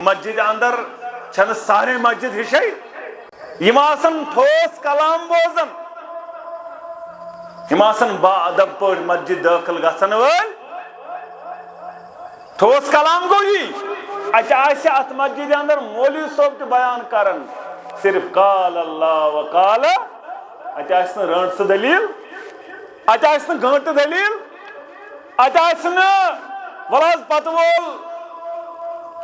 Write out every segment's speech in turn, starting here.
مسجد اندر چھن سارے مسجد ہشے یم آسن ٹھوس کلام بوزن یم آسن با ادب پہ مسجد داخل گژھن ول ٹھوس کلام گو یہ ات مسجد اندر مولوی صاحب تہ بیان کرن صرف قال اللہ و قال ات رنٹ سہ دلیل ات گنٹ دلیل ات ولاز پتہ وول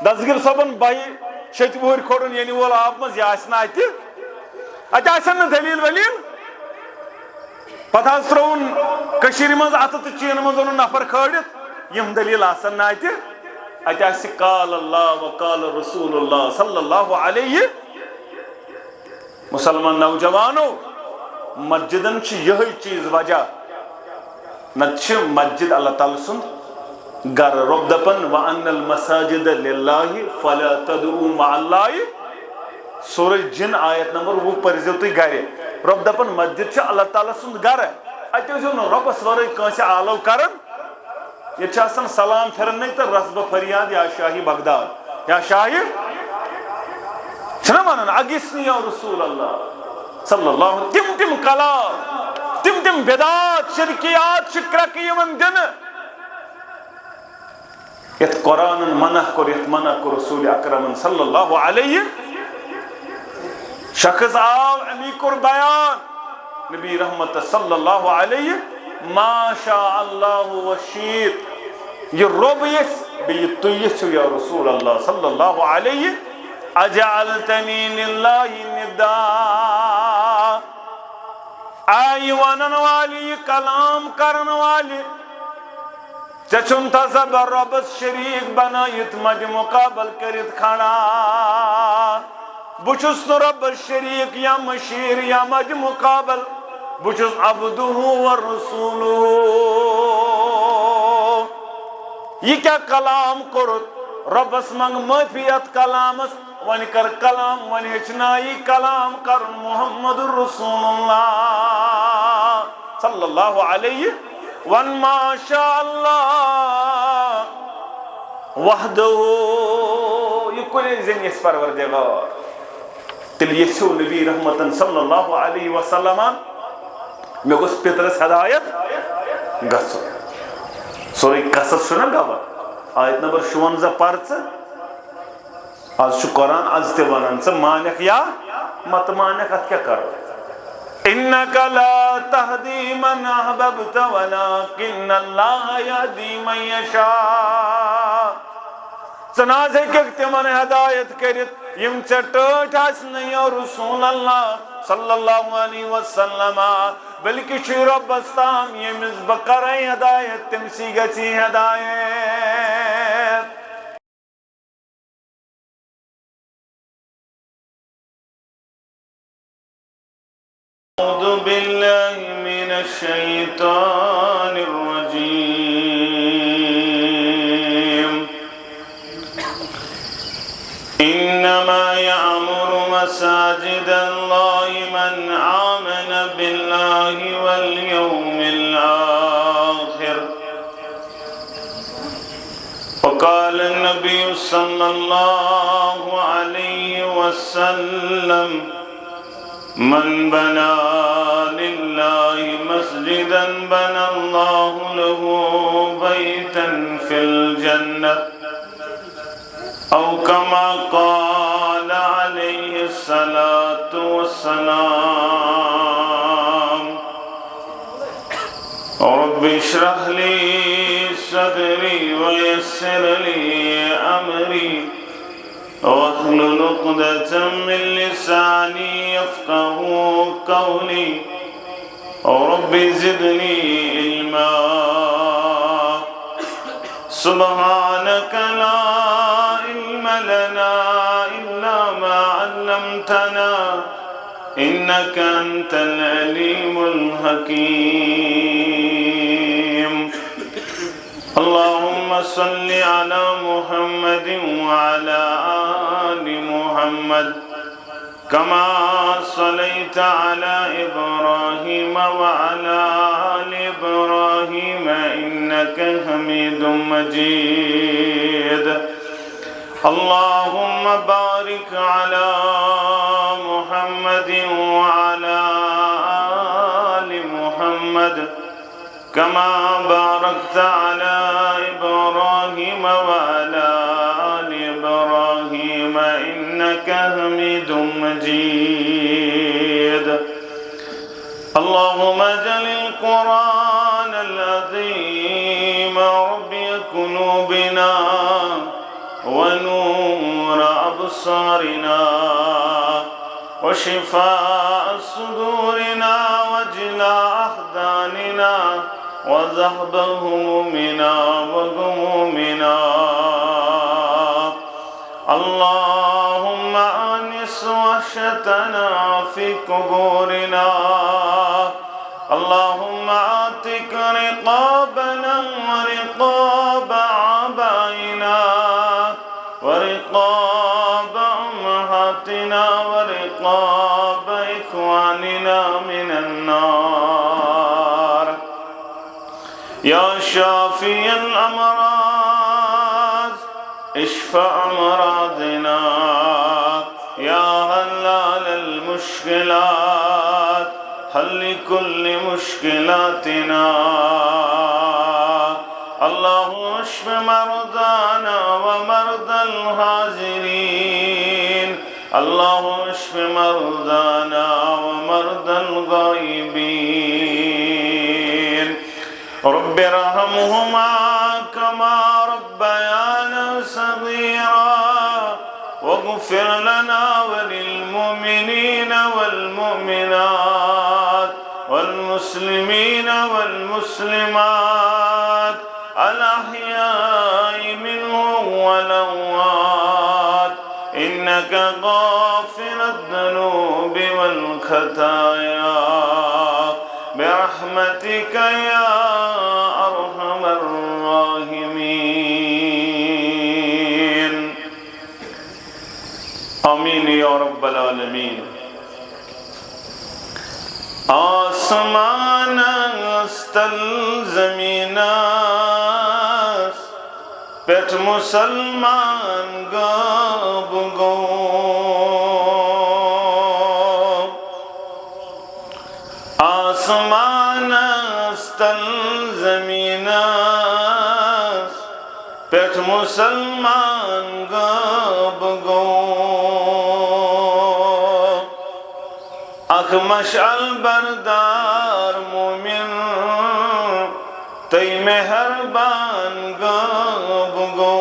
دسگیر صبن بہی شیت وہر کھوڑن ینی وول آب مز یہ ات دلیل ولیل پتہ ترون کشیر مز ات تو چین مز اون نفر کھڑت یم دلیل آسن ات قال اللہ و قال رسول اللہ صلی اللہ علیہ مسلمان نوجوانو مسجدن یہ چیز وجہ نت مسجد اللہ تعالی سند گر رب دپن وَأَنَّ الْمَسَاجِدَ لِلَّهِ فَلَا تَدْعُوا مَعَ اللَّهِ سورہ جن آیت نمبر 20 پرزیو تھی گھرے رب دپن مسجد اللہ تعالی سند گر اتو ربس ورے کنس آلو کرن یہ چاسن سلام پھرن نہیں تو رسب فریاد یا شاہی بغداد یا شاہی چھنا مانن اگسنی یا رسول اللہ صلی اللہ تم کلام تم بدعات شرکیات شکرک یمن دن یت قرآن منع کر یت منع کر رسول اکرم صلی اللہ علیہ شخص آو امی کر بیان نبی رحمت صلی اللہ علیہ ما شاء اللہ وشیت یہ رب یس بیت تو یسو یا رسول اللہ صلی اللہ علیہ اجعلتنی للہ ندا آئی ونن والی کلام کرن والی چچم تصبر ربس شریک بنایت مد مقابل کرت کھڑا بچس رب شریک یا مشیر یا مد مقابل بچس عبدہ و رسولہ یہ کیا کلام کرت ربس منگ معافیت کلامس ون کر کلام ون ہچنائی کلام کرن محمد رسول اللہ صلی اللہ علیہ ون ما شاء اللہ وحدہ یہ کلی زنیس پروردگار تل یسو نبی رحمتن صلی اللہ علیہ وسلم میں گوس پترس ہدایت گسو سورہ قصص چھنا گوا آیت نمبر 56 پرچ آج چھو قرآن آج تے ونن سے مانک یا مت مانک ات کیا کرو انک لا تہدی من احببت ولکن اللہ یہدی من یشاء سناز ہے کہ تمن ہدایت کرت یم چٹوٹ حسن یا رسول اللہ صلی اللہ علیہ وسلم بلکہ چھ رب استام یمز بکرائی ہدایت تمسی گچی ہدایت اعوذ باللہ من الشیطان الرجیم انما یعمر مساجد اللہ من آمن باللہ والیوم الآخر وقال النبی صلی اللہ علیہ وسلم من بنا للہ مسجدا بنا اللہ له بیتا فی الجنة او کما قال علیہ الصلاة والسلام رب اشرح لی صدری ویسر لی امری واحلل عقدة من لساني يفقهوا قولي رب زدني علما سبحانك لا علم لنا إلا ما علمتنا إنك أنت العليم الحكيم اللهم صل على محمد وعلى آل محمد كما صليت على إبراهيم وعلى آل إبراهيم إنك حميد مجيد اللهم بارك على محمد وعلى آل محمد كما باركت على إبراهيم وعلى آل إبراهيم إنك حميد مجيد اللهم اجعل القرآن العظيم ربي قلوبنا ونور أبصارنا وشفاء صدورنا وجلاء أحزاننا وذهب همومنا وغمومنا اللهم آنس وحشتنا في قبورنا اللهم اعتق رقابنا ورقاب آبائنا ورقاب أمهاتنا ورقاب إخواننا من النار يا شافي الأمراض اشفع أمراضنا يا حلال المشكلات حل كل مشكلاتنا اللهم اشف مرضانا ومرضى الحاضرين اللهم اشف مرضانا ومرضى الغائبين رب ارحمهما كما ربيانا صغيرا واغفر لنا وللمؤمنين والمؤمنات والمسلمين والمسلمات الأحياء منهم والأموات إنك غافر الذنوب والخطايا برحمتك يا أرحم الراحمين آمين يا رب العالمين آسمان استل زمیناس پیٹ مسلمان گاب گو آسمان استل زمیناس پیٹ مسلمان گاب گو اخ مشعل بردار مومن تی مہربان گاب گو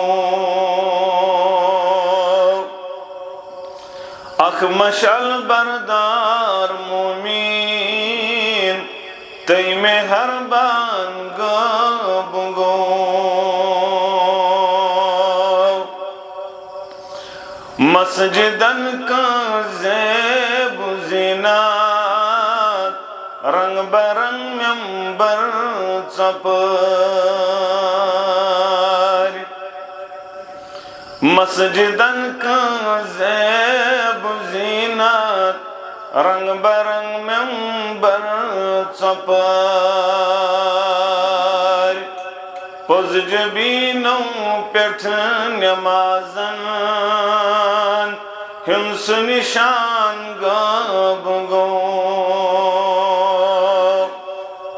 اخ مشعل بردار مومن تی مہربان گاب گو مسجدن کا زیب زینات رنگ برنگ ممبر چپر مسجدن کا زیب زینات رنگ برنگ ممبر چپر پوز جبینوں پیٹھ نمازن ہنس نشان گاب گو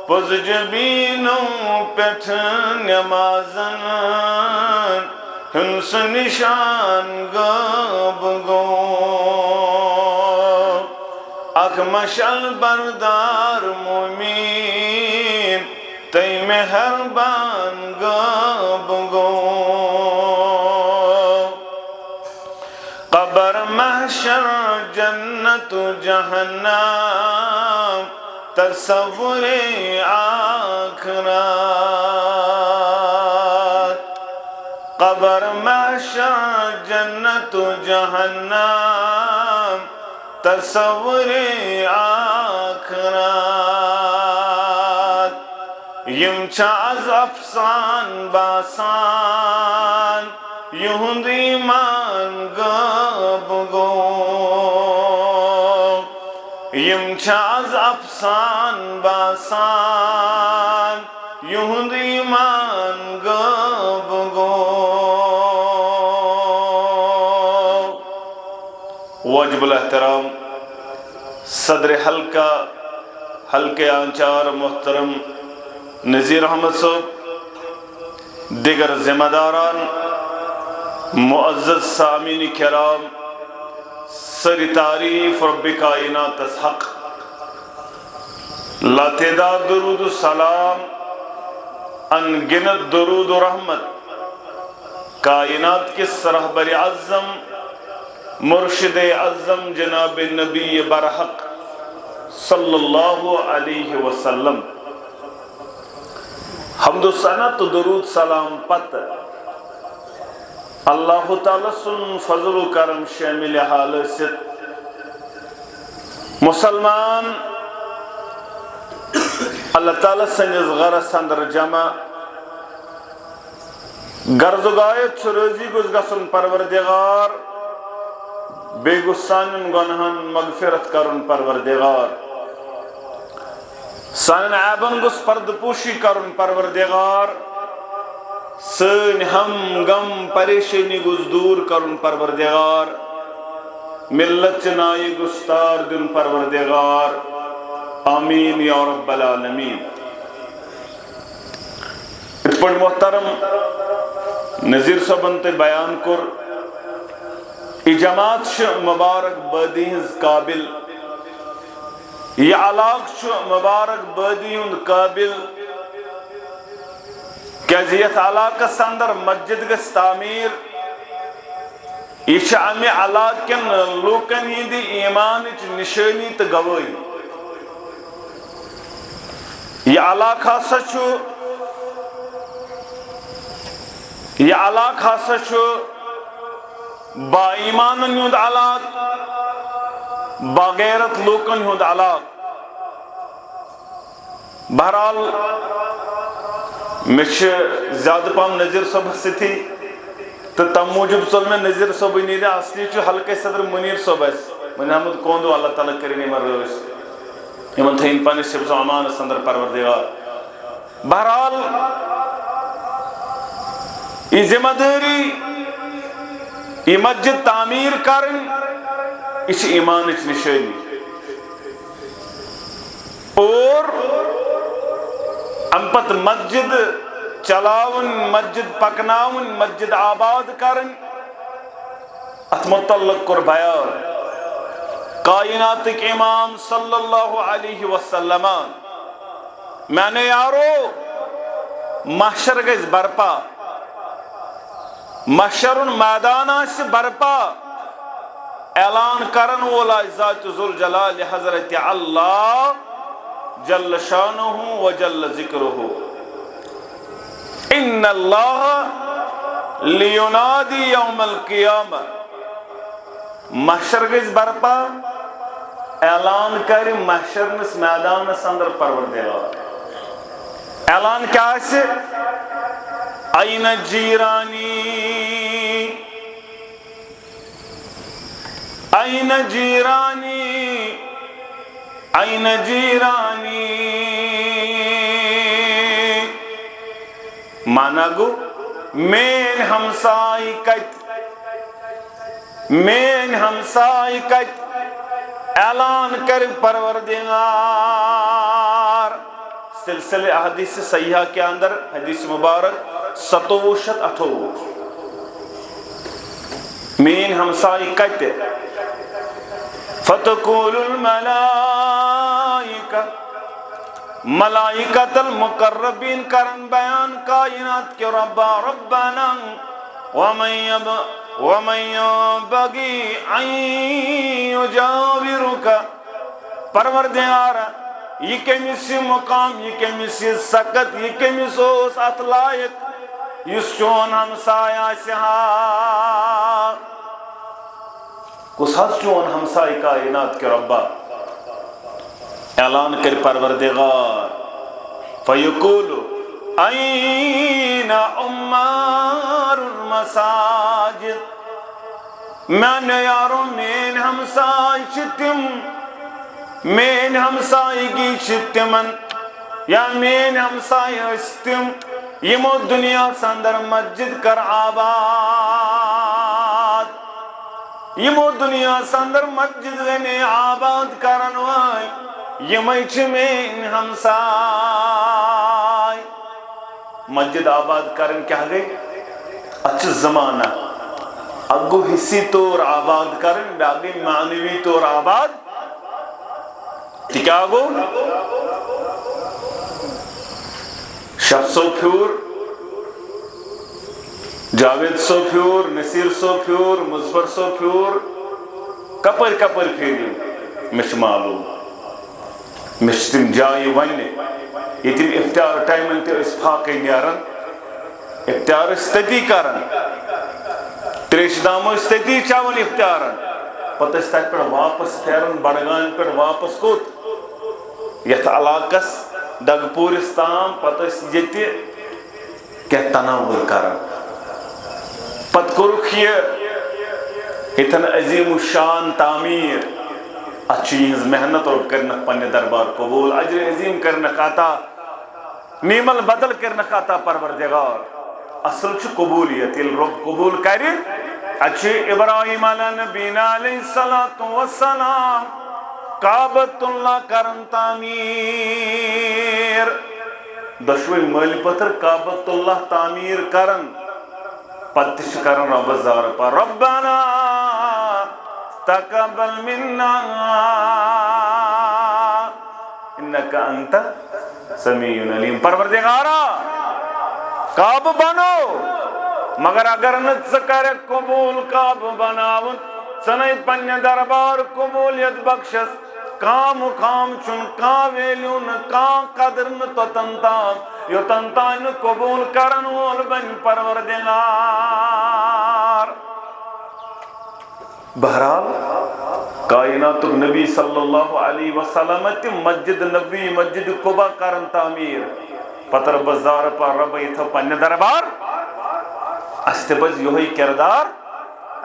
پوز جبینوں پیٹھ نمازن ہنس نشان گاب گو اخ مشعل بردار مومین تی مہربان گاب گو قبر محشر جنت جہنم تصور آخرت قبر محشر جنت جہنم تصور آخرت یم چاز افسان باسان یہند ایمان گاب گو یم چاز افسان باسان یہند ایمان گاب گو واجب الاحترام صدر حلقہ آنچار محترم نذیر احمد صاحب، دیگر ذمہ داران، معزز سامعین کرام، سری تعریف رب کائنات حق، لاتعداد درود و سلام، انگنت درود و رحمت کائنات کے رہبر اعظم مرشد اعظم جناب نبی برحق صلی اللہ علیہ وسلم، حمد و ثنا تو درود سلام پت اللہ تعالیٰ سن فضل و کرم شامل حال ست مسلمان اللہ تعالیٰ سنز غرس اندر جمع غرض و غایت روزی گز گسن پروردگار بے گسانن گنہن مغفرت کرن پروردگار سانن عیبن گس پرد پوشی کرن پروردگار سن ہم غم پریشانی گز دور کرن پروردگار ملت چنائی گستار دن پروردگار آمین یا رب العالمین۔ اس پر محترم نذیر صاحبن تے بیان کر جماعت شو مبارک بادی ہنز قابل، یہ علاق شو مبارک بادی ہند قابل کیازیت علاقہ سندر مسجد گس تعمیر، یہ شامی علاق کن لوکن ہی دی ایمان چ نشانی تا گوائی، یہ علاقہ سچو یہ علاقہ سچو با ایمانن ہند علاق، با غیرت لوکن ہند علاق۔ بہرحال مش زیادہ پام نذیر صاحب ستی تو تم موجب چل میں نذیر صاحب نیدے اصلی چو حلقہ صدر منیر صاحب اس من حمد کوندو اللہ تعالیٰ کرینی مر روش ایمن تھین پانی شبز و امان سندر پروردگار۔ بہرحال یہ ذمہ داری یہ مسجد تعمیر کرن اس ایمان اچ نشانی اور امپت مسجد چلاون، مسجد پکناون، مسجد آباد کرن ات متعلق کر بیان کائنات کے امام صلی اللہ علیہ وسلم میں نے یارو محشر گز برپا، محشر میدان سے برپا اعلان کرن والا ذات ذوالجلال حضرت اللہ جل شانہ و جل ذکرہ، ان اللہ لینادی یوم القیامہ، محشر گز برپا اعلان کر محشر نس میدان اندر پروردگار، اعلان کیا ہے؟ این جیرانی این جیرانی این جیرانی، مانا گو مین ہمسائی کت، مین ہمسائی کت اعلان کر پروردگار۔ سلسلہ حدیث صحیحہ کے اندر حدیث مبارک 758 مین ہمسائی کت فتقول الملائکہ، ملائکت المقربین کرن بیان کائنات کے ربا ربنا ومن ينبغي ان يجاورك، پروردگار یہ کمیس مقام، یہ کمیس سکت، یہ کمیس اوس ات لائق یس چون ہمسایہ سہا، کس حد چون ہمسائی کائنات کے ربا اعلان کر پروردگار فیقول این عمار المساجد، میں نے یارو مین ہمسائی چھتم، مین ہمسائی کی چھتمن یا مین ہمسائی استم، یمو دنیا سندر مسجد کر آباد، یمو دنیا سندر مسجد گنے آباد کرن وال یمے چھ مین ہمسائے مسجد آباد کرن کیا گئی اچھا زمانہ اگو حصی طور آباد کرن باقی معنوی طور آباد کیا گو شف سو پھیور جاوید سو پھیور نصیر سو پھیور مظفر سو پھیور کپر کپر پھیریو مش معلوم مش تم جائے ون یتم افطار ٹائمن تہ اس پھاکے نیران افطار تتی کران تریش دام تتی چاون افطارن پتہ تتہ پہ واپس پھیران بڑگان پہ واپس کوت یت علاقس ڈگپورس تام پتہ یہ کیا تناول کران پت کورک یہ اتن عظیم الشان تعمیر اچھی ہز محنت اور کرنک پنہ دربار قبول اجر عظیم کرنک عطا نیمل بدل کرنک عطا پروردگار اصل چھ قبولیت یل رب قبول کری اچھی ابراہیم علیہ نبینا علیہ السلام کعبۃ اللہ کرن تعمیر دشوئی مالی پتر کعبۃ اللہ تعمیر کرن پتش کرن رب زار پر ربنا تقبل منا انک انت سمیع علیم پروردگارا کعب بنو مگر اگر نت سکر قبول کعب بناون سنئی پنہ دربار قبولیت بخشس کام خام چن کان ویلیون کان قدر توتن تام یوتن تان قبول کرن وول بن پروردگار بہرحال کائنات نبی صلی اللہ علیہ وسلم تی مسجد نبی مسجد قبا کرن تعمیر پتر بزار پر رب ایتھا پنہ دربار استے پز یوہی کردار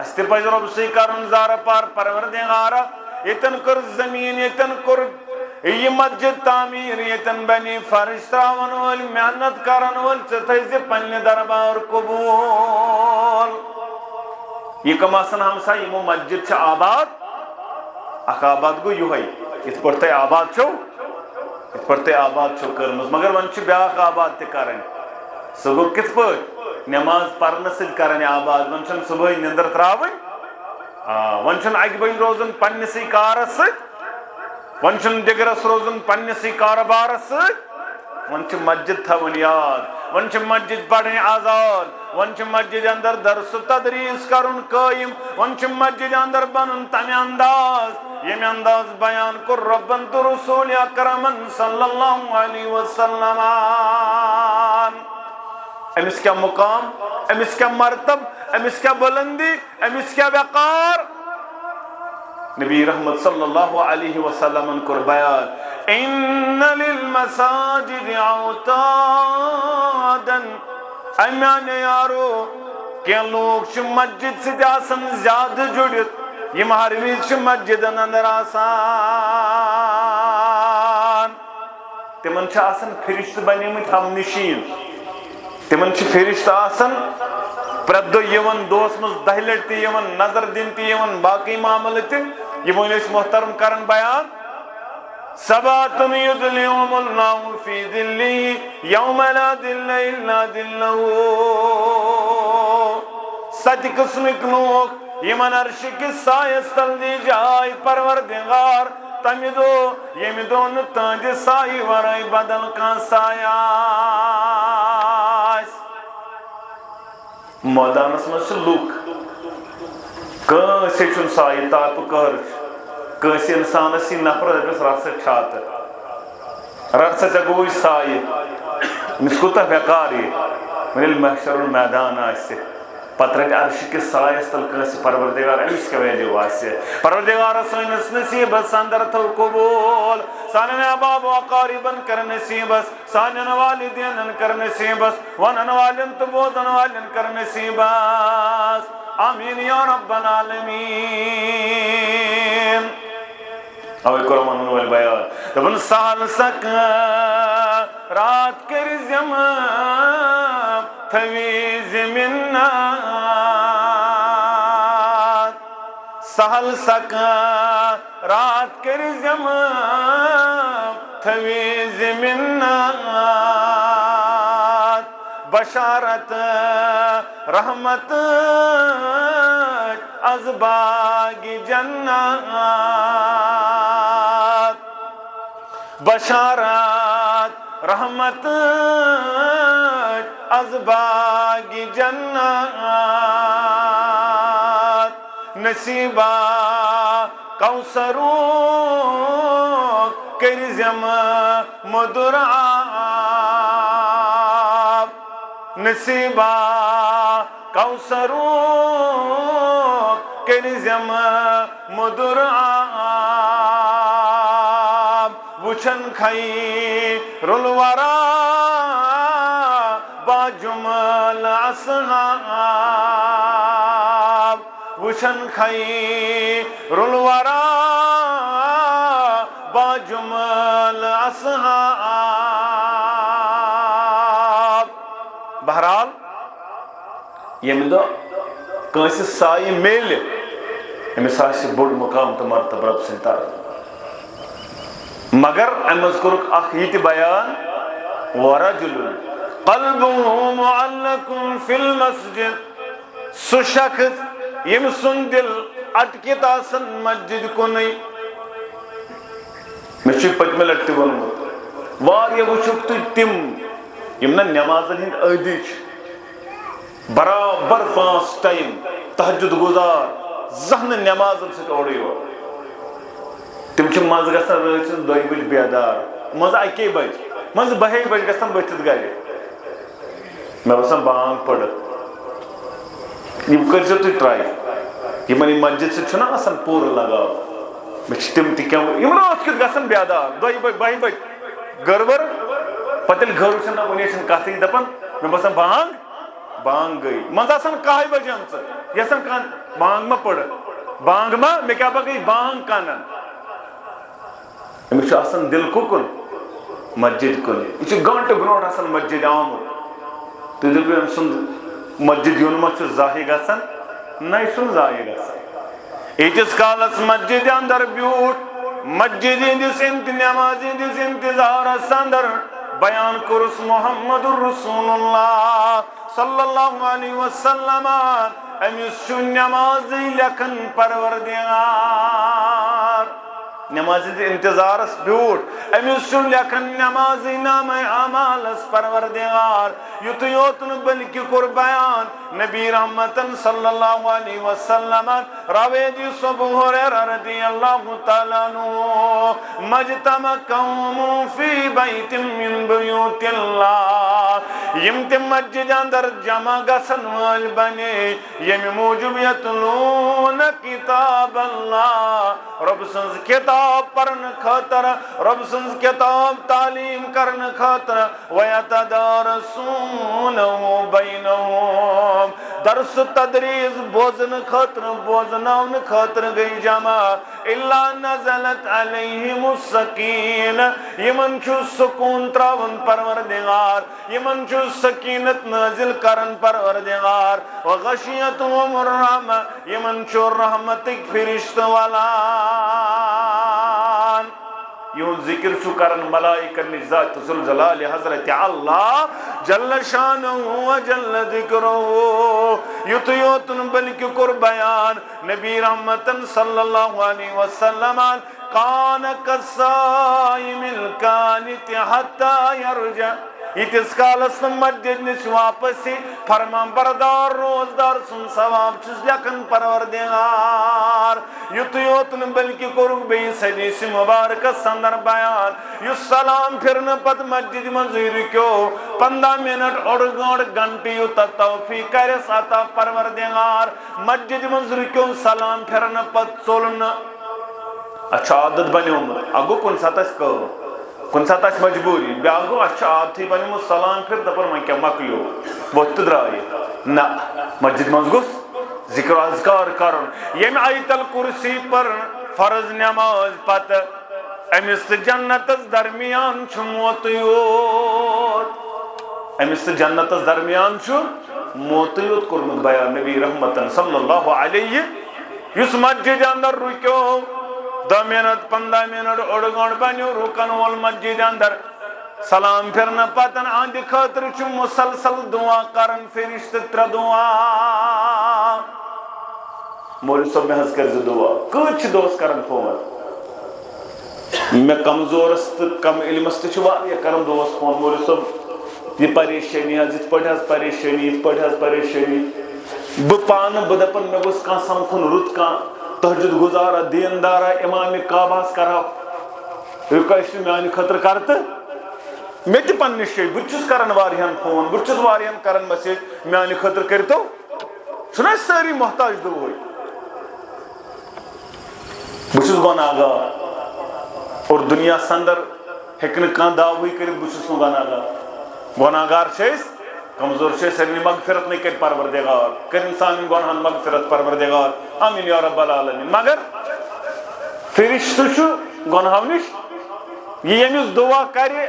استے پز رب سے کرن زار پر پروردگار یتن کر زمین یتن کر یہ مسجد تعمیر یتن بنی فرش تراون وال محنت کرن وال چتھے پنہ دربار قبول یہ کم آسن ہمسا یمو مسجد چھ آباد اخ آباد گو یوہی ات پڑتے آباد چھو ات پڑتے آباد چھو کرمز مگر ون چھ بیاق آباد تے کرن سگو کت پڑ نماز پرن سد کرن آباد ون چھن صبح نندر تراون ون چھن اک بج روزن پنسی کارس سد ون چھن دگرس روزن پنسی کاربارس سد ون چھ مسجد تھون یاد ون چھ مسجد پڑھیں آزاد ون چھ مسجد اندر درس و تدریس کرن قائم ون چھ مسجد اندر بنن تمہ انداز یمہ انداز بیان کر ربن تو رسول اکرمن صلی اللہ علیہ وسلم امس کیا مقام امس کیا مرتب امس کیا بلندی امس کیا وقار نبی رحمت صلی اللہ علیہ وسلم کر بیان ان للمساجد اوتادا امیان یارو کہ لوگ چھ مسجد سے آسن زیادہ جڑت یہ مہارویز چھ مسجد اندر آسان تمن چھ آسن فرشت بنی مت ہم نشین تمن چھ فرشت آسن پردو یون دوس مز دہ لٹ تی یون نظر دن تی یون باقی معاملہ تی یہ اس محترم کرن بیان سبات یدلیہم اللہ فی ذلی یوم لا ذل الا ذلہ ست قسمک لوگ یمن عرش کی سایس تل دی جائے پروردگار تمی دو یمی دون تانج سائی ورائی بدل کا سایاس مودانس مجھ لوک کانسی چون سائی تاپ کرش کانسی انسان اسی نفر دبس رس چھات رس چگوی سائی مسکوتا بیکاری من المحشر المیدان آئیسے پترک عرش کے سایس تل کنسی پروردگار امس کے ویلیو آئیسے پروردگار سوینس نصیبت ساندر تو قبول سانن اباب و اقاربن کر نصیبت سانن والدین کر نصیبت ونن والن تبوزن والن کر نصیبت آمین یا رب العالمین اوی قرآن نوال بیان دبن سال سک رات کر زمان تھوی زمینات سہل سکرات کٔرزٮ۪م تھویٖزِ مِنّت بشارت رحمت از باغ جنت بشارت رحمت از باغ جنت نصیبہ کوثرُک کٔرزٮ۪م مدُر آب نصیبہ کوثرُک کٔرزٮ۪م مدُر آب وٕچھن خیر الورا باجمل اصحاب وٕچھن خیر الورا باجمل اصحاب بہرحال ییٚمہِ دۄہ کٲنٛسہِ سایہِ میلہِ أمِس آسہِ بوٚڑ مقام تہٕ مرتبہ رۄب سٕنٛدِ طرفہٕ مگر اَمہِ منٛز کوٚرُکھ اکھ یہِ تہِ بیان وَرَجُلٌ قَلْبُهُ مُعَلَّقٌ فِي الْمَسْجِدِ سُہ شخص ییٚمہِ سُنٛد دِل اٹکِتھ آسان مسجد کُنُے مےٚ چھُ پٔتمہِ لٹہِ تہِ ووٚنمُت واریاہ وٕچھُکھ تُہۍ تِم یِم نہ نٮ۪مازن ہٕنٛدۍ عٲدی چھِ برابر 5 ٹایم تہجد گُزار زانٛہہ نہٕ نٮ۪مازن سۭتۍ اورٕ یور تِم چھِ منٛزٕ گژھان رٲژ ہٕنٛز 2 بجہِ بیدار منٛزٕ 1 بجہِ منٛزٕ 12 بجہِ گژھان ؤتھِتھ گرِ مےٚ باسان بانگ پٔرِتھ یِم کٔرۍزیو تُہۍ ٹراے یِمن یہِ مسجد سۭتۍ چھُنہ آسان پوٗرٕ لگاو مےٚ چھِ تِم تہِ کینٛہہ یِم راتھ کیُتھ گژھان بیدار 2 بجہِ 12 بجہِ گٔرور پتہٕ ییٚلہِ گٔر وٕچھان نہ وُنہِ چھنہٕ کتھٕے دپان مےٚ باسان بانگ گٔے منٛزٕ آسان 1 بجیمژٕ یژھان کانٛہہ بانگ ما پٔرِتھ بانگ ما مےٚ کیٛاہ پتہ گٔے بانگ کنن أمِس چھُ آسان دِل کُکُن مسجد کُن یہِ چھُ گنٹہٕ برونٛٹھ آسان مسجد آمُت تُہۍ دٔپِو أمۍ سُنٛد مسجد یُن ما چھُ ضایع گژھان نہ یہِ چھُنہٕ ضایع گژھان ییٖتِس کالس مسجد اندر بیوٗٹھ مسجد ہٕنٛدِس نٮ۪مازِ ہٕنٛدِس انتظارس اندر بیان کوٚرُس محمد رسول اللہ صلی اللہ علیہ وسلم أمِس چھُ نٮ۪مازٕے لیکھان پروردگار نٮ۪مازِ ہٕنٛدِ انتظارس بیوٗٹھ أمِس چھُ لیکھان نٮ۪مازٕے نامے اعمالس پروردگار یُتُے یوت نہٕ بلکہِ کوٚر بیان نبی رحمتن صلی اللہ علیہ وسلم راوے جی ابو ہریرہ رضی اللہ تعالیٰ عنہ مجتمع قوم فی بیت من بیوت اللہ یم تہِ مسجد اندر جمع گژھن وٲلۍ بنے ییٚمہِ موٗجوٗب یتلوٗن کتاب اللہ رۄب سٕنٛز کتاب پرنہٕ خٲطرٕ رۄب سٕنٛز کتاب تعلیٖم کرنہٕ خٲطرٕ وَیَتَدَارَسُونَهُ بَیْنَهُم درس تدریٖس بوزنہٕ خٲطرٕ بوزناونہٕ خٲطرٕ گٔے جمع اِلَّا نَزَلَتْ عَلَيْهِمُ السَّکیٖنَةُ یِمن چھُ سکوٗن تراوان پروردگار یِمن چھُ سکیٖنت نٲزِل کران پروردگار وَغَشِیَتْهُمُ الرَّحْمَةُ یِمن چھُ رحمتٕکۍ فرشتہٕ ولان یہُنٛد ذکر چھُ کران ملائکن نِش ذات ذوالجلال حضرت اللہ جل شانہ وجل ذکرہ یُتُے یوت نہٕ بلکہِ کوٚر بیان نبی رحمتن صلی اللہ علیہ وسلم کان کالصائم القانت حتی یرجع ییٖتِس کالس نہٕ مسجد نِش واپس یی فرمان بردار روزدار سُنٛد ثواب چھُس لیکھان پروردگار یُتُے یوت نہٕ بلکہِ کوٚرُکھ بیٚیِس حدیث مُبارکس اندر بیان یُس سلام پھِرنہٕ پتہٕ مسجد منٛزٕے رُکیو 15 منٹ اوٚڑ گٲنٛٹہٕ گنٹہٕ یوٗتاہ توفیٖق کرٮ۪س عطا پروردگار مسجد منٛز رُکیو سلام پھِرنہٕ پتہٕ ژوٚل نہٕ اَتھ چھُ عادت بنیومُت اکھ گوٚو کُنہِ ساتہٕ آسہِ کٲم کُنہِ ساتہٕ آسہِ مجبوٗری بیٛاکھ گوٚو اَسہِ چھُ عادتھٕے بنیومُت سلام پھِر دپان وۄنۍ کیٛاہ مۄکلیو وۄتھ تہٕ درٛایہِ نہ مسجد منٛز گوٚژھ ذکر اذکار کرُن ییٚمہِ آیت الکُرسی پٔرٕن فرض نٮ۪ماز پتہٕ أمِس تہٕ جنتس درمیان چھُ موتٕے یوت أمِس تہٕ جنتس درمیان چھُ موتٕے یوت کوٚرمُت بیان نبی رحمتن صلی اللہ علیہ یس مسجد اندر رکیو 10 منٹ 15 منٹ اوڑ گنٹ بنیو رکن وول مسجد اندر سلام پھرنا پتن اہند خاطر چھ مسلسل دعا کرن فرشت 3 دعا مولوی صاحب میں حض کر دعا کچھ دوست کرن فون میں کمزورس تو کم علمس تو واریاہ کرن دوست فون مولوی صاحب یہ پریشانی حض ات پہ حض پریشانی ات پہ حض پریشانی بہ پان بہ دپن مے گوس کان سمکھن رت کان تہجد گزارا دیندارا امام کعبہس کرا رکوش میانہ خاطر کرت میں تہ پننس جایہ بہ چھس کران واریاہن فون بہ چھس واریاہن کران میسیج میانہ خاطر کرتو چھنا ساری محتاج دوے بہ چھس گناہگار اور دنیا سندر ہیکن کان دعوی کرت بہ چھس گناہگار گناہگار چھس کمزور چھس سارنی مغفرت نہیں کر پروردگار کر انسان گناہن مغفرت پروردگار آمین یا رب العالمین مگر فرشت چھ گناہو نش یہ یمس دعا کرے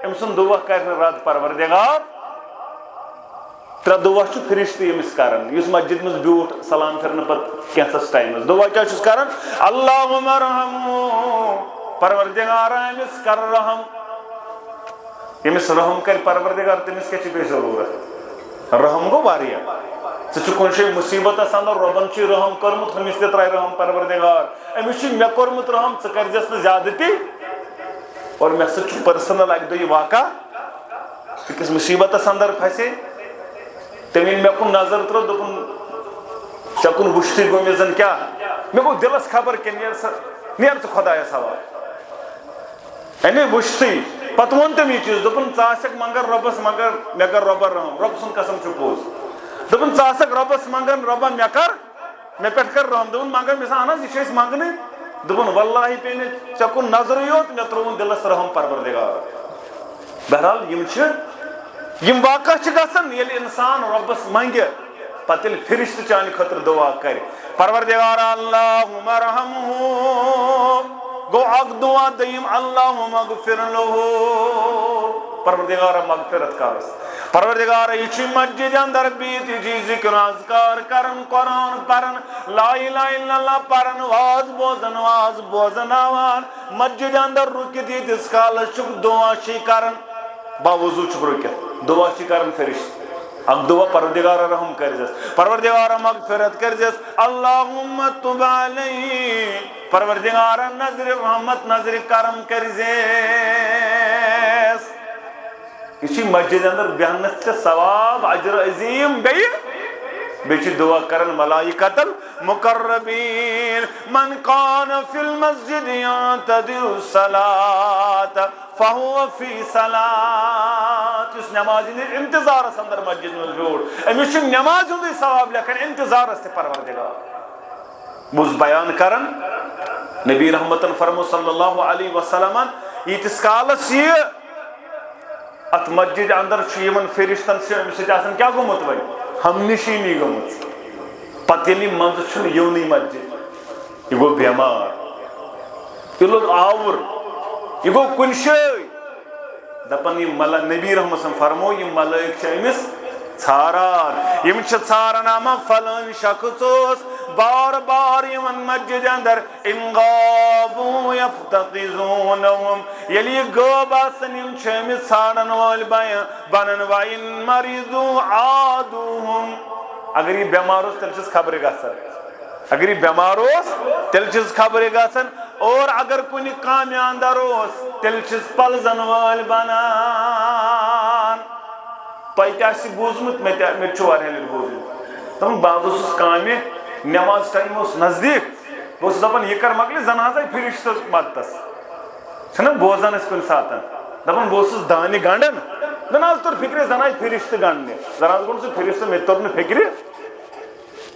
ام سن دعا کرنے رد پروردگار 3 دعا چھ فرشت یمس کرن یس مسجد مز بیوٹ سلام پھرن پت کینسس ٹائمس دعا کیا چھس کرن اللہم ارحمو پروردگار یمس کر رحم یمس رحم کر پروردگار تمس کیا چھ ضرورت رحم گو واریاہ ژٕ کن جایہ مصیبت اندر ربن چھ رحم کورمت ہمس تہ تراے رحم پروردگار امس چھ مے کورمت رحم ژٕ کرزس نہ زیادتی اور میں سچ پرسنل اک دو یہ واقعہ کس مصیبت اندر پھسے تمین مے کن نظر تر دپن ژےٚ کن وچھتی گو مے زن کیا مے گو دلس خبر کہ نیر ژٕ خدایس حوالہ یعنی وچھتی پتہ وون تم یہ چیز دپن ژٕ آسکھ منگن رۄبس مگر مے کر رۄبن رحم رۄب سُنٛد قسم چھُ پوٚز دپن ژٕ آسکھ رۄبس منگن رۄبا مے کر مے پٮ۪ٹھ کر رحم دپن مگر مے اہن حظ یہ چھِ أسۍ منگنٕے دپن واللہ پے نہٕ ژےٚ کُن نظرٕے یوت مے ترٛووُن دلس رحم پروردگار بہرحال یم واقعہ چھ گژھان ییٚلہِ انسان رۄبس منگہِ پتہٕ ییٚلہِ فرشتہٕ چانہِ خٲطرٕ دعا کرِ پروردگار اللہم ارحمہ گو اک دعا دیم اللہم اغفر لہو پروردگار مغفرت کرس پروردگار یہ چھ مسجد اندر بیت جی ذکر اذکار کرن قرآن پرن لا الہ الا اللہ پرن واز بوزناوان مسجد اندر رکت یتس کالس چھ دعا چھ کرن باوضو چھ رکت دعا چھ کرن فرشت اک دعا پروردگار رحم کرزس پروردگار مغفرت کرزس اللہم تب علی پروردگار نظر رحمت نظر کرم کرزس یہ مسجد اندر بیہنس چھ ثواب اجر عظیم بیچ دعا کرن ملائکۃ المقربین من کان فی المسجد یعتدر الصلاۃ فہو فی صلاۃ اس نماز انتظار اندر مسجد میں بیوٹ امس نماز ہند ثواب لکھن انتظار تہ پروردگار بوز بیان کرن نبی رحمتن فرمو صلی اللہ علیہ وسلم یتس کالس یہ ات مسجد اندر یمن فرشتن سۭتۍ کیا گوٚمُت وۄنۍ ہم نشینی گٔمٕژ پتہٕ ییٚلہِ منٛزٕ چھُنہٕ یِونٕے مسجد یہ گوٚو بیمار یہ لوگ آور یہ گوٚو کُنہِ جایہِ دپان یِم نبی رحمت فرمو یِم ملٲیِک چھِ أمِس ژھاران یم چھِ ژھاران اما فلٲنۍ شخص اوس بار بار یمن مسجد اندر ان غابوا یفتقزونہم ییٚلہِ یہ غٲب آسن یم چھِ أمِس ژھانڈن وٲلۍ بنن وَإِن مَرِضُوا عَادُوهُم اگر یہ بیمار اوس تیٚلہِ چھس خبرِ گژھان اگر یہ بیمار اوس تیٚلہِ چھس خبرِ گژھان اور اگر کُنہِ کامہِ اندر اوس تیٚلہِ چھس پلزن وٲلۍ بنان تۄہہِ تہِ آسہِ بوٗزمُت مےٚ تہِ چھُ واریاہ لٹہِ بوٗزمُت دپان بہٕ اوسُس کامہِ نماز ٹائم اوس نزدیک بہٕ اوسُس دپان یہِ کر مۄکلہِ زن حظ آیہِ فرشتہٕ مدتس چھِنہ بوزان أسۍ کُنہِ ساتہٕ دپان بہٕ اوسُس دانہِ گنڈان زن حظ توٚر فکرِ زن آیہِ فرشتہٕ گنڈنہِ زن حظ گوٚو سُہ فرشتہٕ مےٚ توٚر نہٕ فکرِ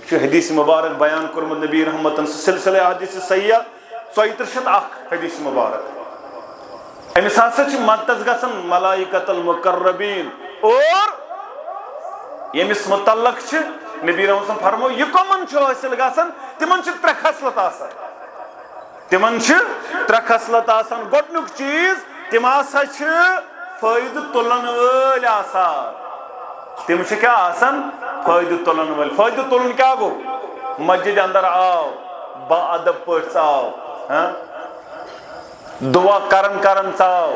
چھُ حدیث مبارک بیان کوٚرمُت نبی رحمتن سُہ سلسلے حدیث صحیح 3401 حدیث مبارک أمِس ہسا چھِ مدتس گژھان ملائکۃ المقربین اور ییٚمِس متعلق چھِ نبی رحمت فرمو یہ کمن چھُ حٲصِل گژھان تِمن چھِ 3 خصلت آسان تِمن چھِ 3 خصلت آسان گۄڈنیُک چیٖز تِم ہسا چھِ فٲیدٕ تُلن وٲلۍ آسان تِم چھِ کیٛاہ آسان فٲیدٕ تُلن وٲلۍ فٲیدٕ تُلُن کیٛاہ گوٚو مسجد اندر آو با ادب پٲٹھۍ ژاو دعا کرن کرن ژاو